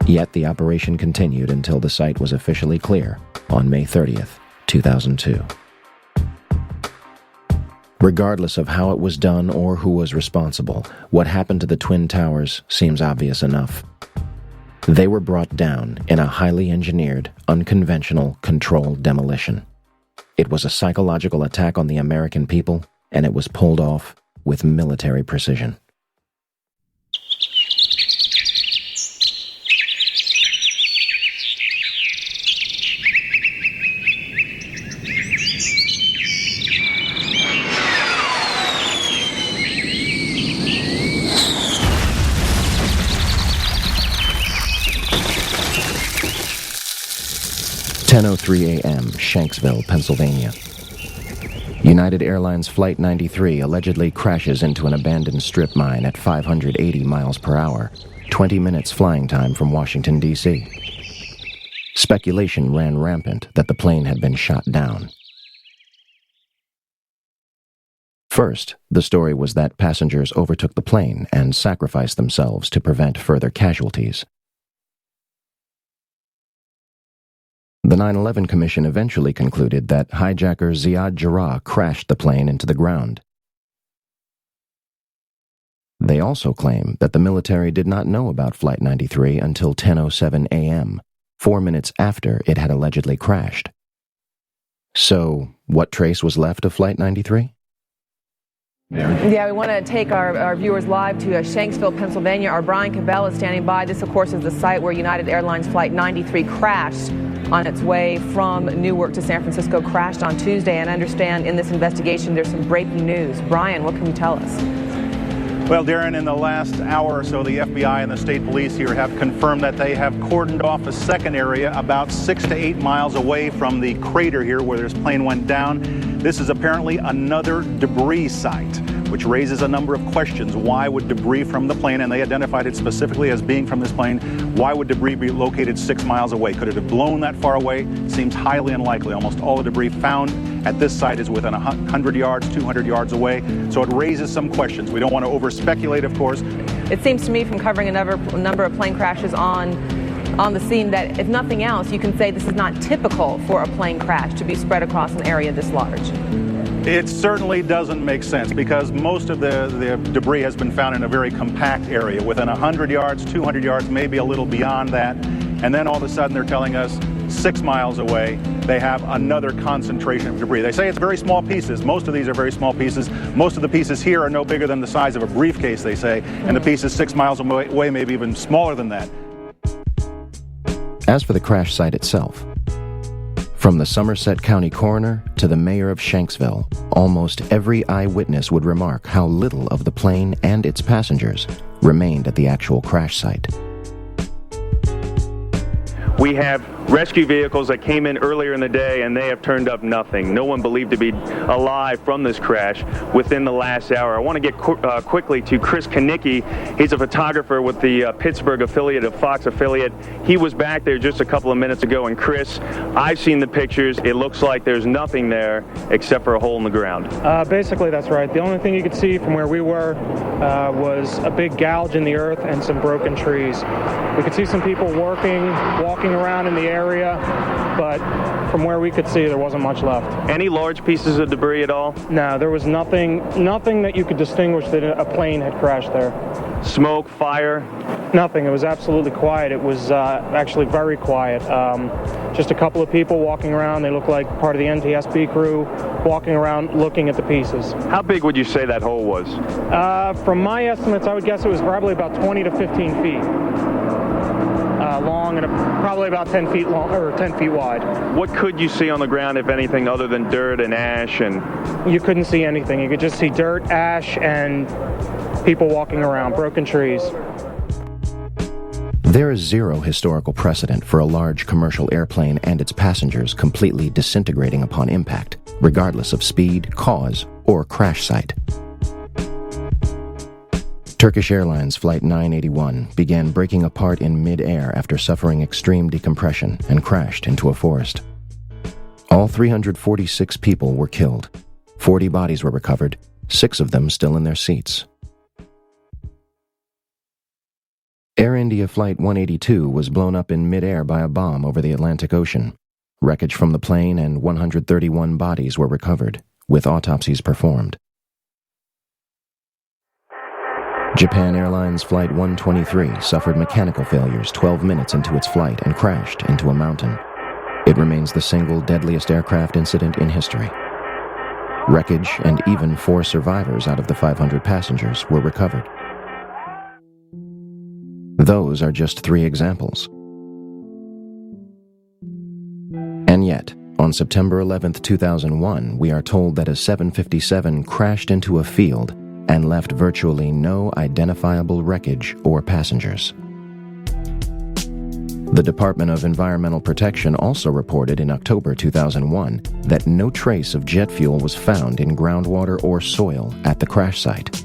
Yet the operation continued until the site was officially clear on May 30th, 2002. Regardless of how it was done or who was responsible, what happened to the Twin Towers seems obvious enough. They were brought down in a highly engineered, unconventional, controlled demolition. It was a psychological attack on the American people, and it was pulled off with military precision. (10:03 a.m., Shanksville, Pennsylvania. United Airlines Flight 93 allegedly crashes into an abandoned strip mine at 580 miles per hour, 20 minutes flying time from Washington, D.C. Speculation ran rampant that the plane had been shot down. First, the story was that passengers overtook the plane and sacrificed themselves to prevent further casualties. The 9/11 Commission eventually concluded that hijacker Ziad Jarrah crashed the plane into the ground. They also claim that the military did not know about Flight 93 until 10:07 a.m., 4 minutes after it had allegedly crashed. So, what trace was left of Flight 93? Yeah, we want to take our viewers live to Shanksville, Pennsylvania. Our Brian Cabell is standing by. This, of course, is the site where United Airlines Flight 93 crashed on its way from Newark to San Francisco, crashed on Tuesday. And I understand in this investigation there's some breaking news. Brian, what can you tell us? Well, Darren, in the last hour or so, the FBI and the state police here have confirmed that they have cordoned off a second area about 6 to 8 miles away from the crater here where this plane went down. This is apparently another debris site, which raises a number of questions. Why would debris from the plane, and they identified it specifically as being from this plane, why would debris be located 6 miles away? Could it have blown that far away? Seems highly unlikely. Almost all the debris found at this site is within 100 yards, 200 yards away. So it raises some questions. We don't want to over-speculate, of course. It seems to me from covering a number of plane crashes on the scene that, if nothing else, you can say this is not typical for a plane crash to be spread across an area this large. It certainly doesn't make sense because most of the debris has been found in a very compact area within 100 yards, 200 yards, maybe a little beyond that. And then all of a sudden they're telling us 6 miles away they have another concentration of debris. They say it's very small pieces. Most of these are very small pieces. Most of the pieces here are no bigger than the size of a briefcase, they say, and the pieces 6 miles away maybe even smaller than that. As for the crash site itself, from the Somerset County coroner to the mayor of Shanksville, almost every eyewitness would remark how little of the plane and its passengers remained at the actual crash site. We have rescue vehicles that came in earlier in the day, and they have turned up nothing. No one believed to be alive from this crash within the last hour. I want to get quickly to Chris Kanicki. He's a photographer with the Pittsburgh affiliate of Fox affiliate. He was back there just a couple of minutes ago, and Chris, I've seen the pictures. It looks like there's nothing there except for a hole in the ground. Basically, that's right. The only thing you could see from where we were was a big gouge in the earth and some broken trees. We could see some people walking around in the area, but from where we could see, there wasn't much left. Any large pieces of debris at all? No, there was nothing that you could distinguish that a plane had crashed there. Smoke, fire? Nothing. It was absolutely quiet. It was actually very quiet. Just a couple of people walking around. They looked like part of the NTSB crew walking around looking at the pieces. How big would you say that hole was? From my estimates, I would guess it was probably about 20 to 15 feet. Long and probably about 10 feet long or 10 feet wide. What could you see on the ground, if anything, other than dirt and ash? And you couldn't see anything. You could just see dirt, ash, and people walking around, broken trees. There is zero historical precedent for a large commercial airplane and its passengers completely disintegrating upon impact, regardless of speed, cause, or crash site. Turkish Airlines Flight 981 began breaking apart in mid-air after suffering extreme decompression and crashed into a forest. All 346 people were killed. 40 bodies were recovered, 6 of them still in their seats. Air India Flight 182 was blown up in mid-air by a bomb over the Atlantic Ocean. Wreckage from the plane and 131 bodies were recovered, with autopsies performed. Japan Airlines Flight 123 suffered mechanical failures 12 minutes into its flight and crashed into a mountain. It remains the single deadliest aircraft incident in history. Wreckage and even 4 survivors out of the 500 passengers were recovered. Those are just 3 examples. And yet, on September 11, 2001, we are told that a 757 crashed into a field and left virtually no identifiable wreckage or passengers. The Department of Environmental Protection also reported in October 2001 that no trace of jet fuel was found in groundwater or soil at the crash site.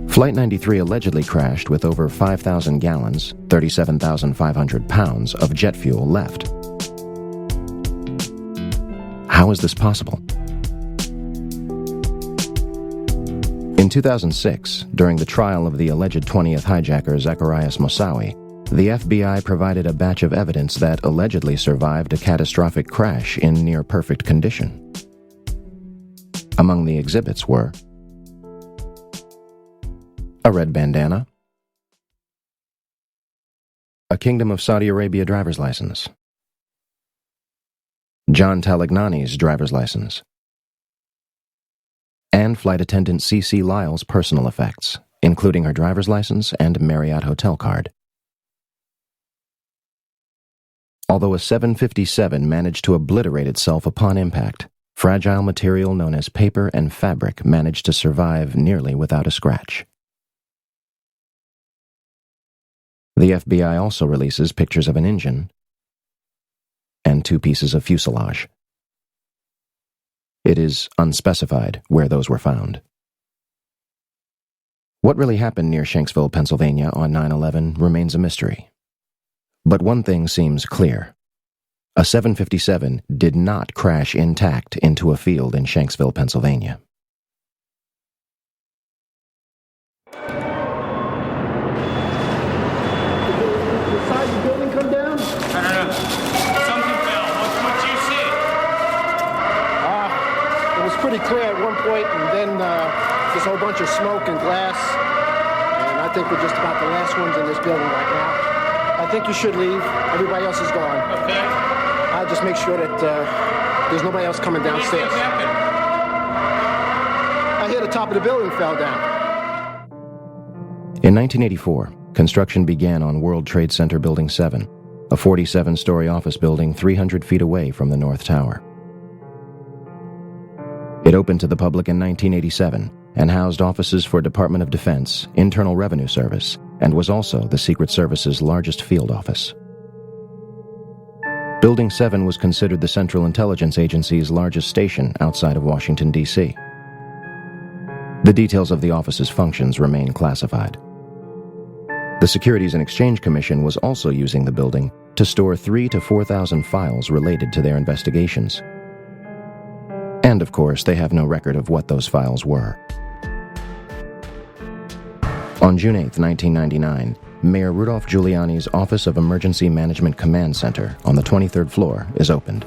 Flight 93 allegedly crashed with over 5,000 gallons, 37,500 pounds of jet fuel left. How is this possible? In 2006, during the trial of the alleged 20th hijacker Zacarias Moussaoui, the FBI provided a batch of evidence that allegedly survived a catastrophic crash in near-perfect condition. Among the exhibits were a red bandana, a Kingdom of Saudi Arabia driver's license, John Talagnani's driver's license, and flight attendant C.C. Lyle's personal effects, including her driver's license and Marriott hotel card. Although a 757 managed to obliterate itself upon impact, fragile material known as paper and fabric managed to survive nearly without a scratch. The FBI also releases pictures of an engine and 2 pieces of fuselage. It is unspecified where those were found. What really happened near Shanksville, Pennsylvania on 9/11 remains a mystery. But one thing seems clear. A 757 did not crash intact into a field in Shanksville, Pennsylvania. Pretty clear at one point, and then this whole bunch of smoke and glass, and I think we're just about the last ones in this building right now. I think you should leave. Everybody else is gone. Okay. I'll just make sure that there's nobody else coming downstairs. I hear the top of the building fell down. In 1984, construction began on World Trade Center Building 7, a 47-story office building 300 feet away from the North Tower. It opened to the public in 1987 and housed offices for Department of Defense, Internal Revenue Service, and was also the Secret Service's largest field office. Building 7 was considered the Central Intelligence Agency's largest station outside of Washington, D.C. The details of the office's functions remain classified. The Securities and Exchange Commission was also using the building to store 3,000 to 4,000 files related to their investigations. And, of course, they have no record of what those files were. On June 8, 1999, Mayor Rudolph Giuliani's Office of Emergency Management Command Center on the 23rd floor is opened.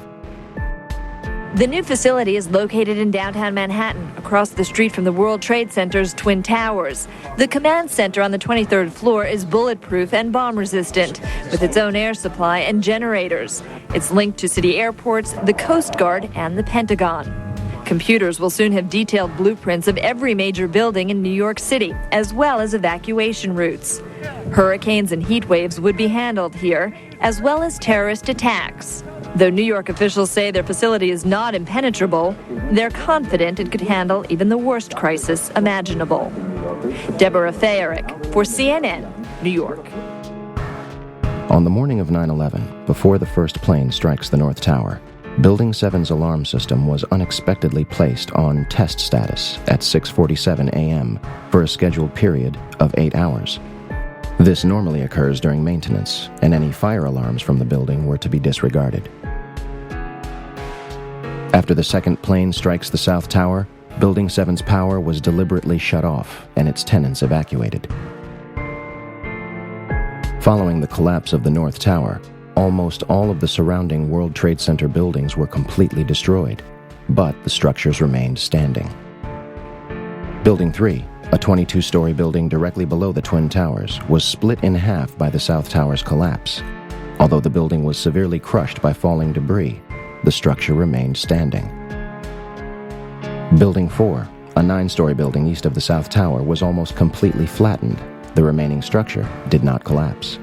The new facility is located in downtown Manhattan, across the street from the World Trade Center's Twin Towers. The command center on the 23rd floor is bulletproof and bomb-resistant, with its own air supply and generators. It's linked to city airports, the Coast Guard, and the Pentagon. Computers will soon have detailed blueprints of every major building in New York City, as well as evacuation routes. Hurricanes and heat waves would be handled here, as well as terrorist attacks. Though New York officials say their facility is not impenetrable, they're confident it could handle even the worst crisis imaginable. Deborah Fayerick for CNN, New York. On the morning of 9/11, before the first plane strikes the North Tower, Building 7's alarm system was unexpectedly placed on test status at 6:47 a.m. for a scheduled period of 8 hours. This normally occurs during maintenance, and any fire alarms from the building were to be disregarded. After the second plane strikes the South Tower, Building 7's power was deliberately shut off and its tenants evacuated. Following the collapse of the North Tower, almost all of the surrounding World Trade Center buildings were completely destroyed, but the structures remained standing. Building 3, a 22-story building directly below the Twin Towers, was split in half by the South Tower's collapse. Although the building was severely crushed by falling debris, the structure remained standing. Building 4, a 9-story building east of the South Tower, was almost completely flattened. The remaining structure did not collapse.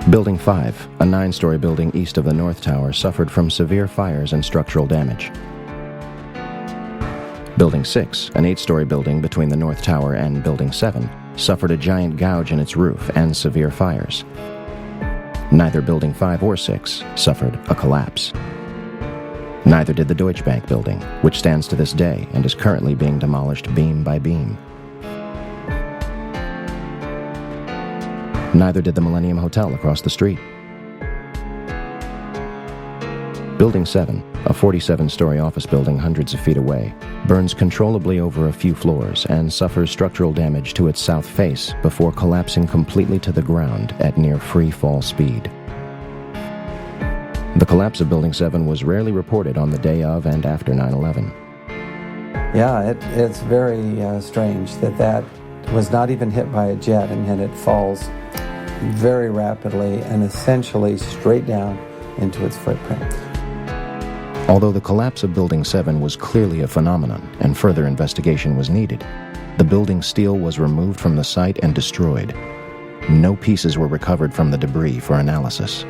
Building 5, a 9-story building east of the North Tower, suffered from severe fires and structural damage. Building 6, an 8-story building between the North Tower and Building 7, suffered a giant gouge in its roof and severe fires. Neither Building 5 or 6 suffered a collapse. Neither did the Deutsche Bank building, which stands to this day and is currently being demolished beam by beam. Neither did the Millennium Hotel across the street. Building 7, a 47-story office building hundreds of feet away, burns controllably over a few floors and suffers structural damage to its south face before collapsing completely to the ground at near free fall speed. The collapse of Building 7 was rarely reported on the day of and after 9/11. Yeah, it's very strange that was not even hit by a jet, and yet it falls very rapidly and essentially straight down into its footprint. Although the collapse of Building 7 was clearly a phenomenon and further investigation was needed, the building's steel was removed from the site and destroyed. No pieces were recovered from the debris for analysis.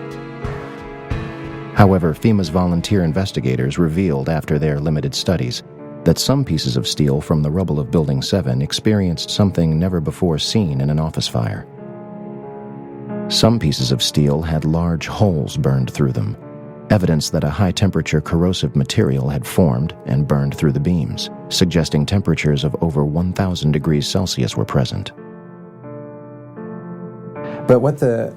However, FEMA's volunteer investigators revealed after their limited studies that some pieces of steel from the rubble of Building 7 experienced something never before seen in an office fire. Some pieces of steel had large holes burned through them, evidence that a high-temperature corrosive material had formed and burned through the beams, suggesting temperatures of over 1,000 degrees Celsius were present. But what the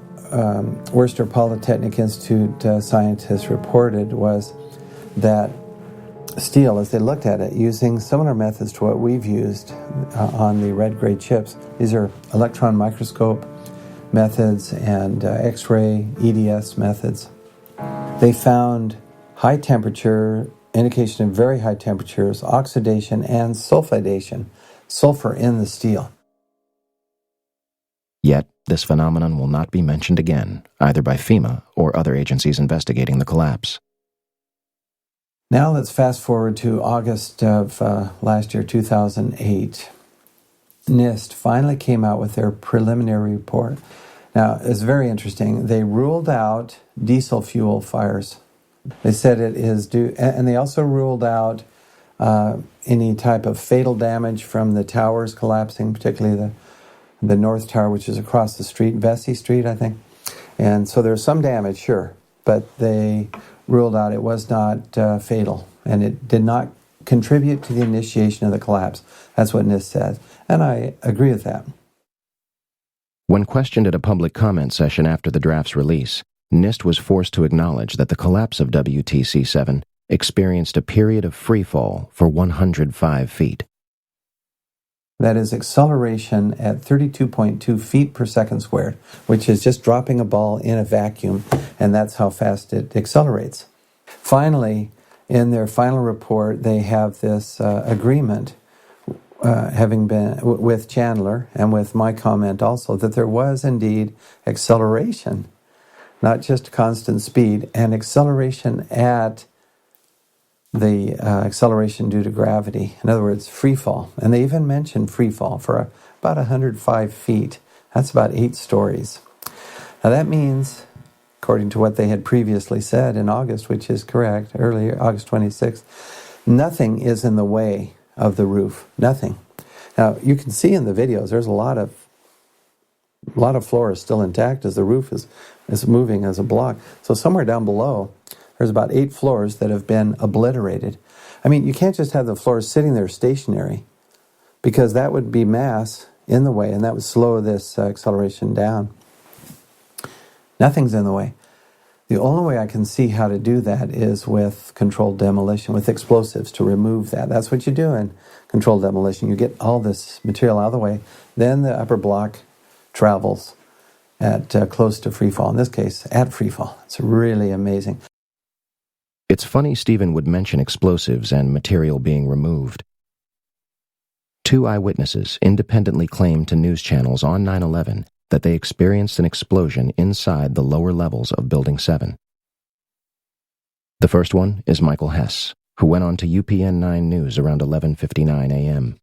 Worcester Polytechnic Institute scientists reported was that steel, as they looked at it, using similar methods to what we've used on the red gray chips. These are electron microscope methods and X-ray EDS methods. They found high temperature, indication of very high temperatures, oxidation and sulfidation, sulfur in the steel. Yet, this phenomenon will not be mentioned again, either by FEMA or other agencies investigating the collapse. Now let's fast forward to August of last year, 2008. NIST finally came out with their preliminary report. Now, it's very interesting. They ruled out diesel fuel fires. They said it is due, and they also ruled out any type of fatal damage from the towers collapsing, particularly the North Tower, which is across the street, Vesey Street, I think. And so there's some damage, sure, but they ruled out it was not fatal, and it did not contribute to the initiation of the collapse. That's what NIST said, and I agree with that. When questioned at a public comment session after the draft's release, NIST was forced to acknowledge that the collapse of WTC-7 experienced a period of freefall for 105 feet. That is acceleration at 32.2 feet per second squared, which is just dropping a ball in a vacuum, and that's how fast it accelerates. Finally, in their final report, they have this agreement, having been with Chandler and with my comment also, that there was indeed acceleration, not just constant speed, and acceleration at the acceleration due to gravity. In other words, free fall. And they even mentioned free fall for about 105 feet. That's about 8 stories. Now that means, according to what they had previously said in August, which is correct, earlier, August 26th, nothing is in the way of the roof. Nothing. Now, you can see in the videos, there's a lot of a lot of floor is still intact as the roof is moving as a block. So somewhere down below, there's about 8 floors that have been obliterated. I mean, you can't just have the floors sitting there stationary, because that would be mass in the way, and that would slow this acceleration down. Nothing's in the way. The only way I can see how to do that is with controlled demolition, with explosives to remove that. That's what you do in controlled demolition. You get all this material out of the way, then the upper block travels at close to free fall. In this case, at free fall. It's really amazing. It's funny Stephen would mention explosives and material being removed. 2 eyewitnesses independently claimed to news channels on 9/11 that they experienced an explosion inside the lower levels of Building 7. The first one is Michael Hess, who went on to UPN 9 News around 11:59 a.m.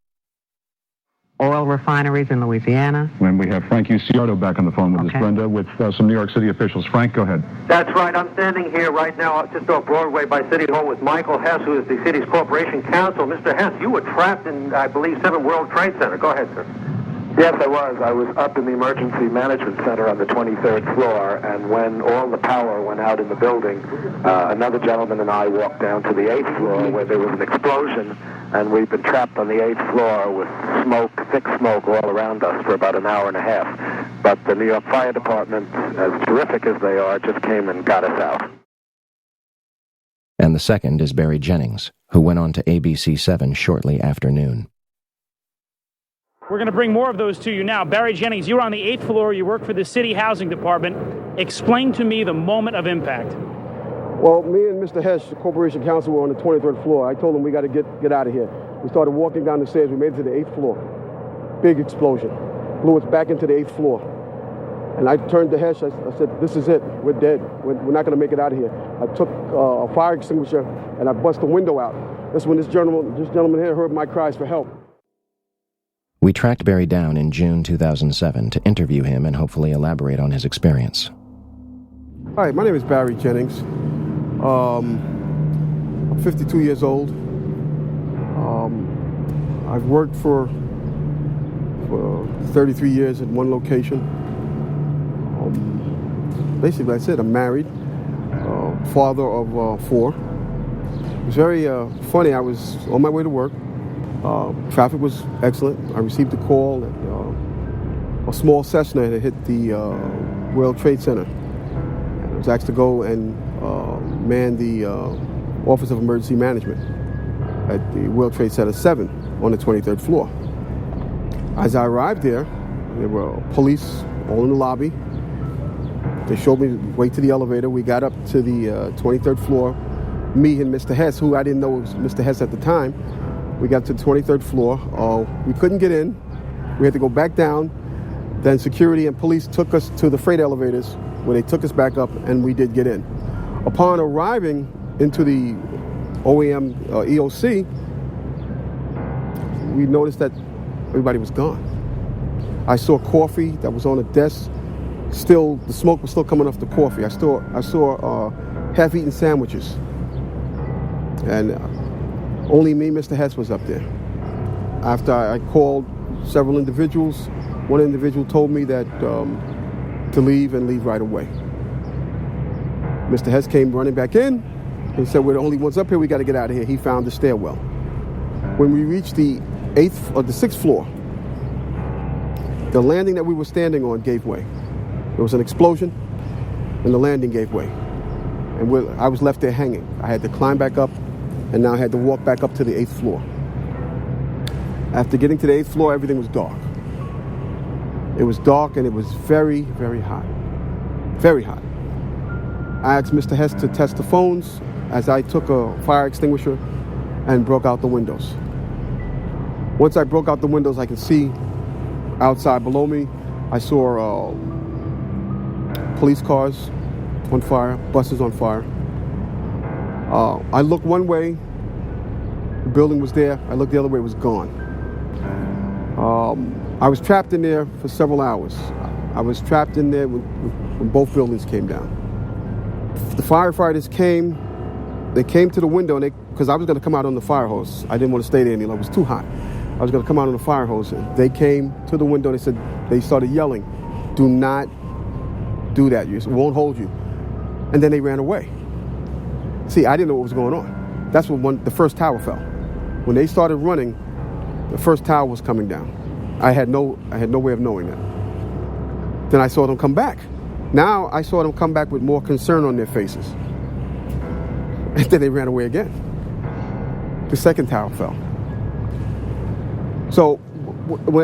Oil refineries in Louisiana. When we have Frank Uciardo back on the phone with us, Brenda, with some New York City officials. Frank, go ahead. That's right. I'm standing here right now just off Broadway by City Hall with Michael Hess, who is the city's corporation counsel. Mr. Hess, you were trapped in, I believe, 7 World Trade Center. Go ahead, sir. Yes, I was. I was up in the emergency management center on the 23rd floor, and when all the power went out in the building, another gentleman and I walked down to the 8th floor where there was an explosion, and we've been trapped on the 8th floor with smoke, thick smoke all around us for about an hour and a half. But the New York Fire Department, as terrific as they are, just came and got us out. And the second is Barry Jennings, who went on to ABC 7 shortly after noon. We're going to bring more of those to you now. Barry Jennings, you're on the 8th floor. You work for the City Housing Department. Explain to me the moment of impact. Well, me and Mr. Hess, the corporation counsel, were on the 23rd floor. I told him we got to get out of here. We started walking down the stairs. We made it to the 8th floor. Big explosion. Blew us back into the 8th floor. And I turned to Hess. I said, this is it. We're dead. We're not going to make it out of here. I took a fire extinguisher and I bust the window out. That's when this gentleman here heard my cries for help. We tracked Barry down in June 2007 to interview him and hopefully elaborate on his experience. Hi, my name is Barry Jennings. I'm 52 years old. I've worked for 33 years at one location. Basically, I said I'm married, father of 4. It was very funny. I was on my way to work. Traffic was excellent. I received a call that a small Cessna had hit the World Trade Center. I was asked to go and man the Office of Emergency Management at the World Trade Center 7 on the 23rd floor. As I arrived there were police all in the lobby. They showed me the way to the elevator. We got up to the 23rd floor. Me and Mr. Hess, who I didn't know was Mr. Hess at the time, we got to the 23rd floor. We couldn't get in. We had to go back down. Then security and police took us to the freight elevators where they took us back up, and we did get in. Upon arriving into the OEM EOC, we noticed that everybody was gone. I saw coffee that was on a desk. Still, the smoke was still coming off the coffee. I saw half-eaten sandwiches. And only me, Mr. Hess, was up there. After I called several individuals, one individual told me that to leave and leave right away. Mr. Hess came running back in and said, we're the only ones up here, we got to get out of here. He found the stairwell. When we reached the 6th floor, the landing that we were standing on gave way. There was an explosion and the landing gave way. And I was left there hanging. I had to climb back up, and now I had to walk back up to the 8th floor. After getting to the 8th floor, everything was dark. It was dark and it was very, very hot. Very hot. I asked Mr. Hess to test the phones as I took a fire extinguisher and broke out the windows. Once I broke out the windows, I could see outside below me. I saw police cars on fire, buses on fire. I looked one way, the building was there. I looked the other way, it was gone. I was trapped in there for several hours. I was trapped in there when both buildings came down. The firefighters came. They came to the window, because I was going to come out on the fire hose. I didn't want to stay there any longer. It was too hot. I was going to come out on the fire hose. They came to the window. They started yelling, do not do that. It won't hold you. And then they ran away. See, I didn't know what was going on. That's when the first tower fell. When they started running, the first tower was coming down. I had no way of knowing that. Then I saw them come back. Now I saw them come back with more concern on their faces. And then they ran away again. The second tower fell. So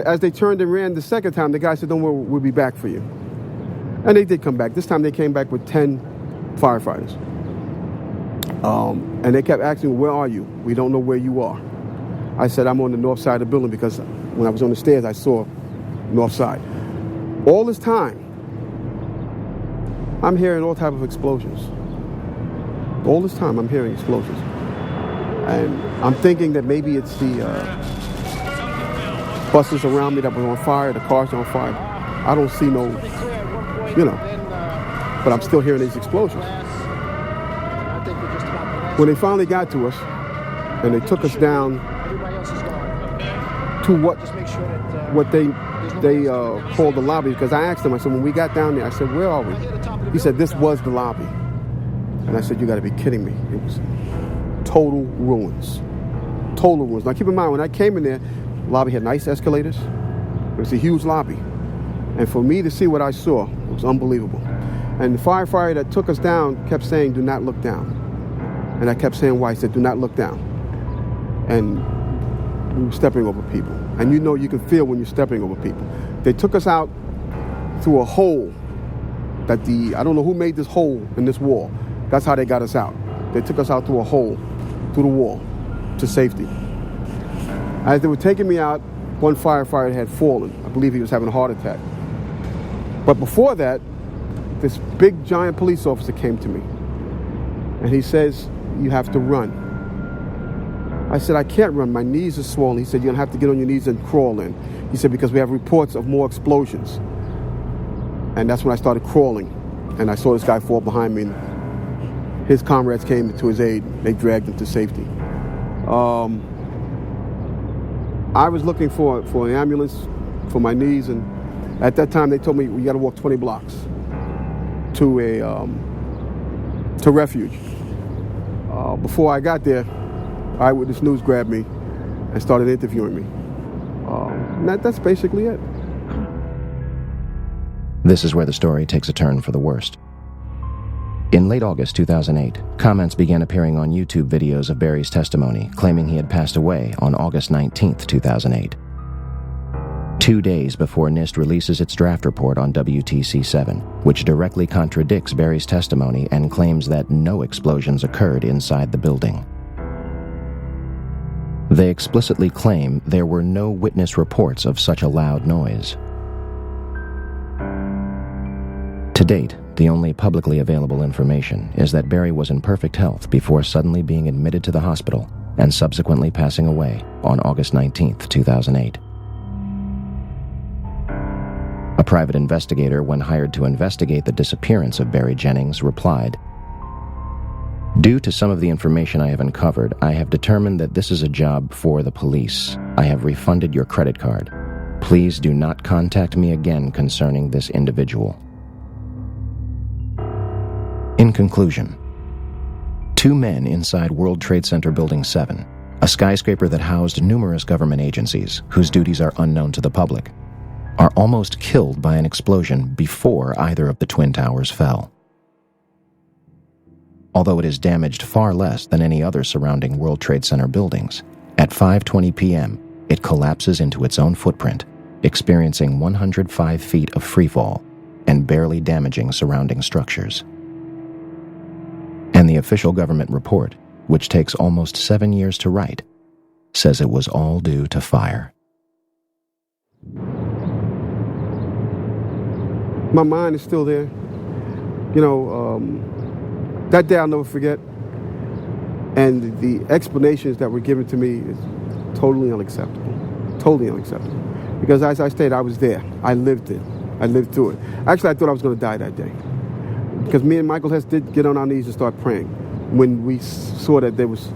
as they turned and ran the second time, the guy said, "Don't worry, we'll be back for you." And they did come back. This time they came back with 10 firefighters. And they kept asking, "Where are you? We don't know where you are." I said, "I'm on the north side of the building," because when I was on the stairs, I saw north side. All this time, I'm hearing all type of explosions. All this time, I'm hearing explosions. And I'm thinking that maybe it's the buses around me that were on fire, the cars on fire. I don't see no, but I'm still hearing these explosions. When they finally got to us, and they took us down to what they called the lobby, because I asked them, I said, when we got down there, I said, "Where are we?" He said, "This was the lobby." And I said, "You got to be kidding me." It was total ruins. Total ruins. Now keep in mind, when I came in there, the lobby had nice escalators. It was a huge lobby. And for me to see what I saw, it was unbelievable. And the firefighter that took us down kept saying, "Do not look down." And I kept saying why. He said, "Do not look down." And we were stepping over people. And you can feel when you're stepping over people. They took us out through a hole that I don't know who made this hole in this wall. That's how they got us out. They took us out through a hole, through the wall, to safety. As they were taking me out, one firefighter had fallen. I believe he was having a heart attack. But before that, this big giant police officer came to me. And he says, "You have to run." I said, "I can't run. My knees are swollen." He said, "You're going to have to get on your knees and crawl in." He said, "Because we have reports of more explosions." And that's when I started crawling. And I saw this guy fall behind me. And his comrades came to his aid. They dragged him to safety. I was looking for an ambulance for my knees. And at that time, they told me, "We got to walk 20 blocks to refuge." Before I got there, Eyewitness News grabbed me and started interviewing me. That's basically it. This is where the story takes a turn for the worst. In late August 2008, comments began appearing on YouTube videos of Barry's testimony, claiming he had passed away on August 19, 2008. 2 days before NIST releases its draft report on WTC-7, which directly contradicts Barry's testimony and claims that no explosions occurred inside the building. They explicitly claim there were no witness reports of such a loud noise. To date, the only publicly available information is that Barry was in perfect health before suddenly being admitted to the hospital and subsequently passing away on August 19, 2008. A private investigator, when hired to investigate the disappearance of Barry Jennings, replied, "Due to some of the information I have uncovered, I have determined that this is a job for the police. I have refunded your credit card. Please do not contact me again concerning this individual." In conclusion, 2 men inside World Trade Center Building 7, a skyscraper that housed numerous government agencies whose duties are unknown to the public, are almost killed by an explosion before either of the Twin Towers fell. Although it is damaged far less than any other surrounding World Trade Center buildings, at 5:20 p.m., it collapses into its own footprint, experiencing 105 feet of freefall and barely damaging surrounding structures. And the official government report, which takes almost 7 years to write, says it was all due to fire. My mind is still there. That day I'll never forget. And the explanations that were given to me is totally unacceptable. Totally unacceptable. Because as I stated, I was there. I lived it. I lived through it. Actually, I thought I was going to die that day. Because me and Michael Hess did get on our knees and start praying when we saw that there was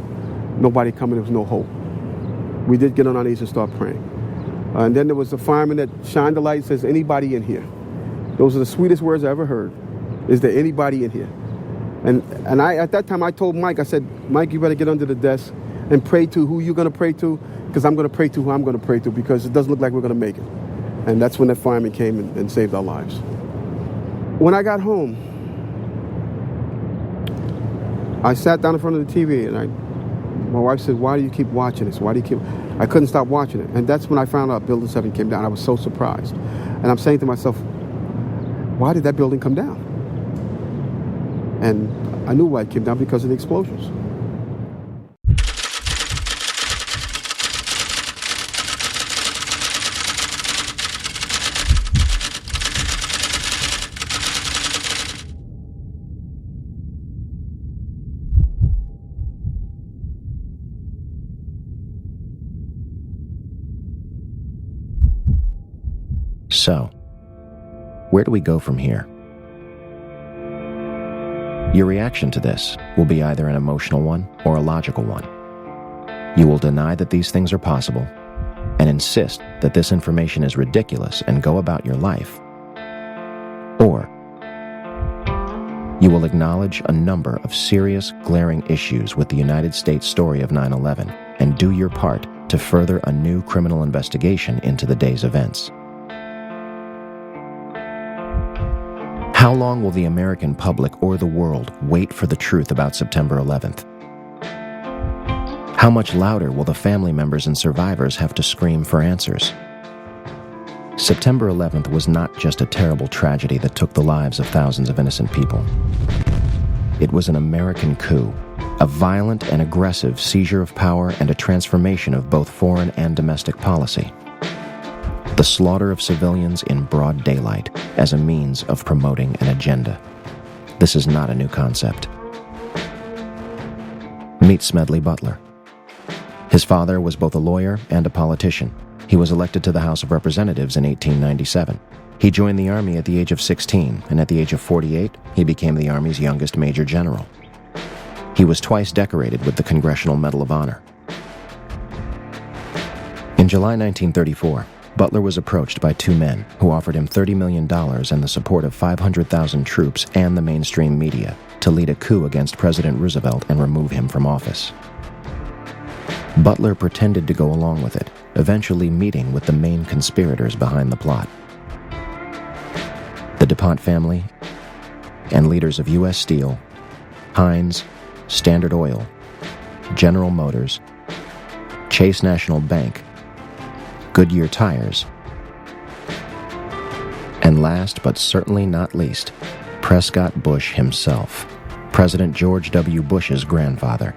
nobody coming, there was no hope. We did get on our knees and start praying. And then there was a fireman that shined the light and says, "Anybody in here?" Those are the sweetest words I ever heard. Is there anybody in here? And I, at that time, I told Mike, I said, Mike, you better get under the desk and pray to who you're going to pray to, because I'm going to pray to who I'm going to pray to, because it doesn't look like we're going to make it. And that's when that fireman came and saved our lives. When I got home, I sat down in front of the TV, and my wife said, why do you keep watching this? Why do you keep... I couldn't stop watching it. And that's when I found out Building 7 came down. I was so surprised. And I'm saying to myself, why did that building come down? And I knew why it came down, because of the explosions. So, where do we go from here? Your reaction to this will be either an emotional one or a logical one. You will deny that these things are possible and insist that this information is ridiculous and go about your life. Or you will acknowledge a number of serious, glaring issues with the United States story of 9/11 and do your part to further a new criminal investigation into the day's events. How long will the American public or the world wait for the truth about September 11th? How much louder will the family members and survivors have to scream for answers? September 11th was not just a terrible tragedy that took the lives of thousands of innocent people. It was an American coup, a violent and aggressive seizure of power and a transformation of both foreign and domestic policy. The slaughter of civilians in broad daylight as a means of promoting an agenda. This is not a new concept. Meet Smedley Butler. His father was both a lawyer and a politician. He was elected to the House of Representatives in 1897. He joined the Army at the age of 16, and at the age of 48, he became the Army's youngest Major General. He was twice decorated with the Congressional Medal of Honor. In July 1934, Butler was approached by two men who offered him $30 million and the support of 500,000 troops and the mainstream media to lead a coup against President Roosevelt and remove him from office. Butler pretended to go along with it, eventually meeting with the main conspirators behind the plot. The DuPont family and leaders of U.S. Steel, Heinz, Standard Oil, General Motors, Chase National Bank, Goodyear Tires, and last but certainly not least, Prescott Bush himself, President George W. Bush's grandfather.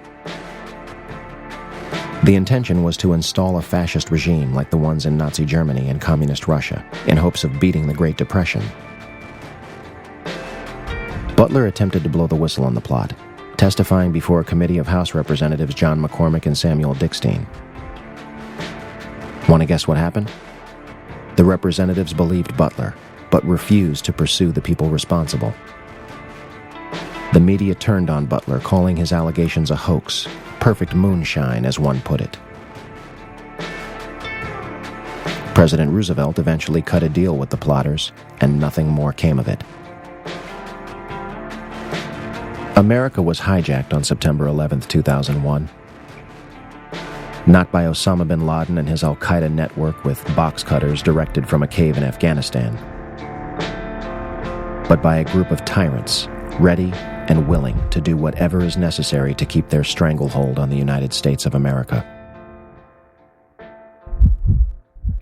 The intention was to install a fascist regime like the ones in Nazi Germany and Communist Russia, in hopes of beating the Great Depression. Butler attempted to blow the whistle on the plot, testifying before a committee of House Representatives John McCormick and Samuel Dickstein. Want to guess what happened? The representatives believed Butler, but refused to pursue the people responsible. The media turned on Butler, calling his allegations a hoax, perfect moonshine, as one put it. President Roosevelt eventually cut a deal with the plotters, and nothing more came of it. America was hijacked on September 11, 2001. Not by Osama bin Laden and his al-Qaeda network with box cutters directed from a cave in Afghanistan, but by a group of tyrants, ready and willing to do whatever is necessary to keep their stranglehold on the United States of America.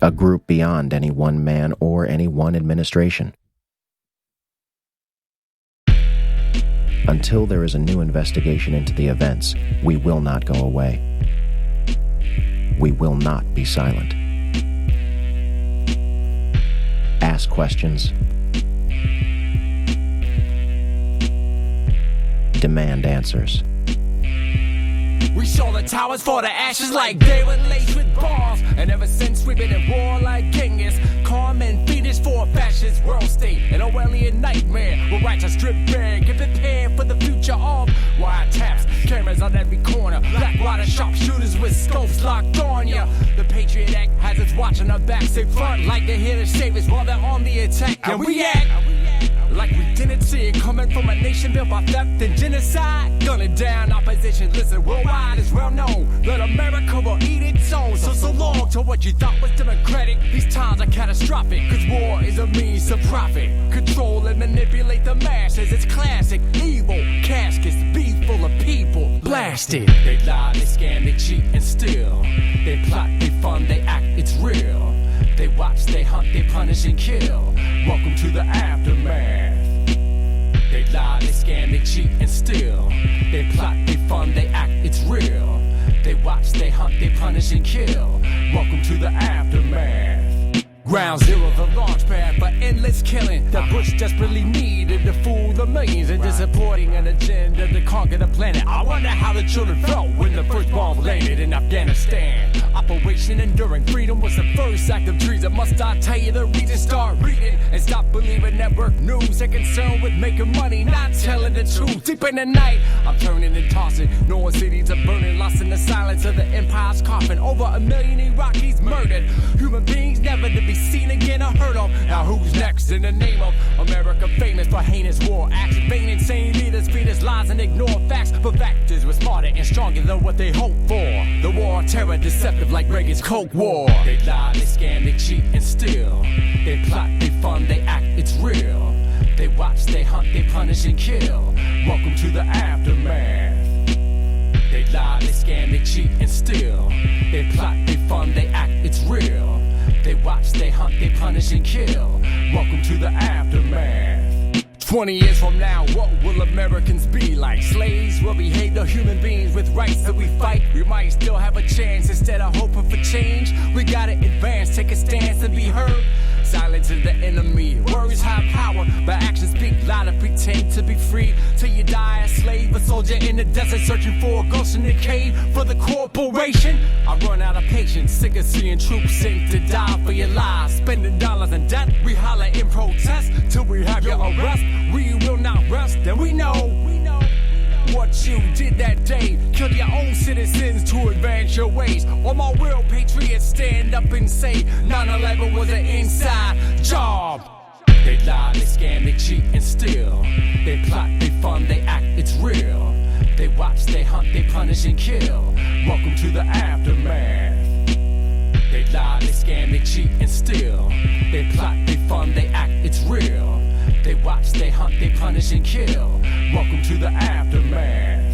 A group beyond any one man or any one administration. Until there is a new investigation into the events, we will not go away. We will not be silent. Ask questions. Demand answers. We show the towers for the ashes like they were laced with bombs. And ever since we've been at war like Genghis, calm and fiendish for a fascist world state. An Orwellian nightmare will write a strip bare. Get prepared for the future of wiretaps. Cameras on every corner, black water of sharpshooters with scopes locked on ya. The Patriot Act has us watching our backs. They front like they're here to save us while they're on the attack. And we act like we didn't see it coming from a nation built by theft and genocide. Gunning down opposition, listen, worldwide is well known that America will eat its own. So long to what you thought was democratic. These times are catastrophic, cause war is a means to profit. Control and manipulate the masses, it's classic. Evil caskets be full of people blasted. They lie, they scam, they cheat and steal. They plot, they fund, they act, it's real. They watch, they hunt, they punish and kill. Welcome to the aftermath. They lie, they scam, they cheat and steal. They plot, they fund, they act, it's real. They watch, they hunt, they punish and kill. Welcome to the aftermath. Ground zero, the launch pad for endless killing that Bush desperately needed to fool the millions and supporting an agenda to conquer the planet. I wonder how the children felt when the first bomb landed in Afghanistan. Operation Enduring Freedom was the first act of treason. Must I tell you the reason? Start reading and stop believing network news. They're concerned with making money, not telling the truth. Deep in the night, I'm turning and tossing, knowing cities are burning, lost in the silence of the empire's coffin. Over 1 million Iraqis murdered, human beings never to be seen again or heard of. Now who's next in the name of America, famous for heinous war acts? Vain, insane leaders feed us lies and ignore facts, but factors were smarter and stronger than what they hoped for. The war on terror, deceptive like Reagan's Coke War. They lie, they scam, they cheat and steal. They plot, they fund, they act, it's real. They watch, they hunt, they punish and kill. Welcome to the aftermath. They lie, they scam, they cheat and steal. They plot, they fund, they act, it's real. They watch, they hunt, they punish and kill. Welcome to the aftermath. 20 years from now, what will Americans be like? Slaves will behave to human beings with rights that we fight. We might still have a chance instead of hoping for change. We gotta advance, take a stance and be heard. Silence is the enemy. Words have power, but actions speak louder. Pretend to be free till you die a slave. A soldier in the desert searching for a ghost in the cave. For the corporation, I run out of patience. Sick of seeing troops sink to die for your lives. Spending dollars in debt, we holler in protest till we have your arrest. We will not rest, and we know what you did that day. Kill your own citizens to advance your ways. All my real patriots stand up and say 9/11 was an inside job. They lie, they scam, they cheat and steal. They plot, they fund, they act, it's real. They watch, they hunt, they punish and kill. Welcome to the aftermath. They lie, they scam, they cheat and steal. They plot, they fund, they act, it's real. They watch, they hunt, they punish and kill. Welcome to the aftermath.